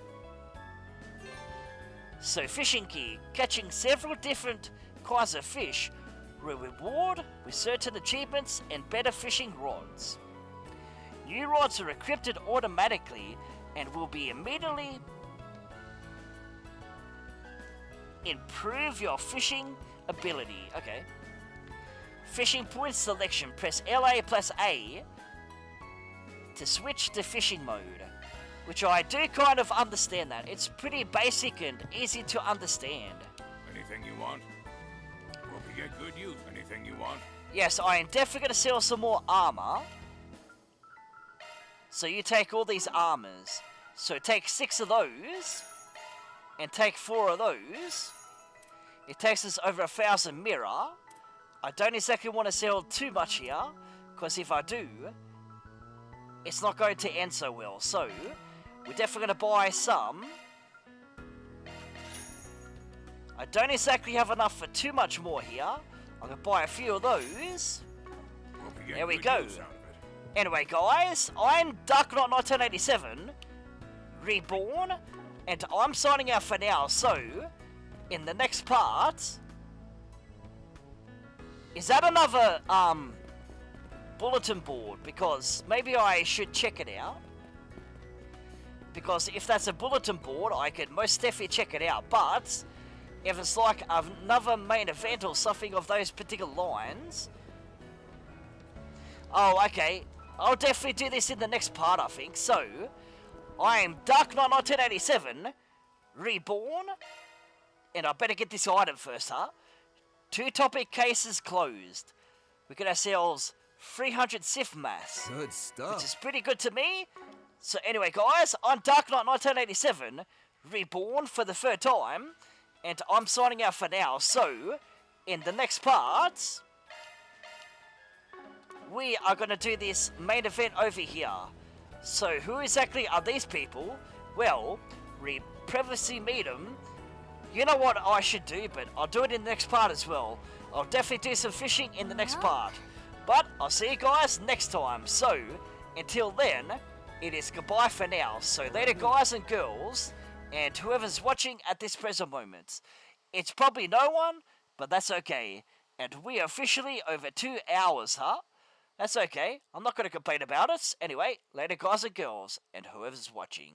Speaker 1: So fishing gear, catching several different kinds of fish, will reward with certain achievements and better fishing rods. New rods are equipped automatically and will be immediately improve your fishing ability. Okay. Fishing point selection. Press LA plus A to switch to fishing mode. Which I do kind of understand that. It's pretty basic and easy to understand.
Speaker 19: Anything you want? Hope you get good use. Anything you want?
Speaker 1: Yes, I am definitely going to sell some more armor. So you take all these armors. So take 6 of those. And take 4 of those. It takes us over 1,000 mirror. I don't exactly want to sell too much here. Because if I do, it's not going to end so well. So, we're definitely going to buy some. I don't exactly have enough for too much more here. I'm going to buy a few of those. There we go. Anyway, guys, I'm Dark Knight 1987, Reborn, and I'm signing out for now. So, in the next part, is that another, bulletin board? Because maybe I should check it out. Because if that's a bulletin board, I could most definitely check it out. But if it's like another main event or something of those particular lines... Oh, okay. I'll definitely do this in the next part, I think. So, I am Dark Knight 1987, Reborn. And I better get this item first, huh? 2 topic cases closed. We get ourselves 300 Sith mass.
Speaker 11: Good stuff.
Speaker 1: Which is pretty good to me. So anyway, guys, I'm Dark Knight 1987, Reborn for the 3rd time, and I'm signing out for now. So, in the next part, we are going to do this main event over here. So, who exactly are these people? Well, we previously meet them. You know what I should do, but I'll do it in the next part as well. I'll definitely do some fishing in the next part. But I'll see you guys next time. So, until then, it is goodbye for now. So later, guys and girls, and whoever's watching at this present moment. It's probably no one, but that's okay. And we are officially over 2 hours, huh? That's okay. I'm not going to complain about it. Anyway, later, guys and girls, and whoever's watching.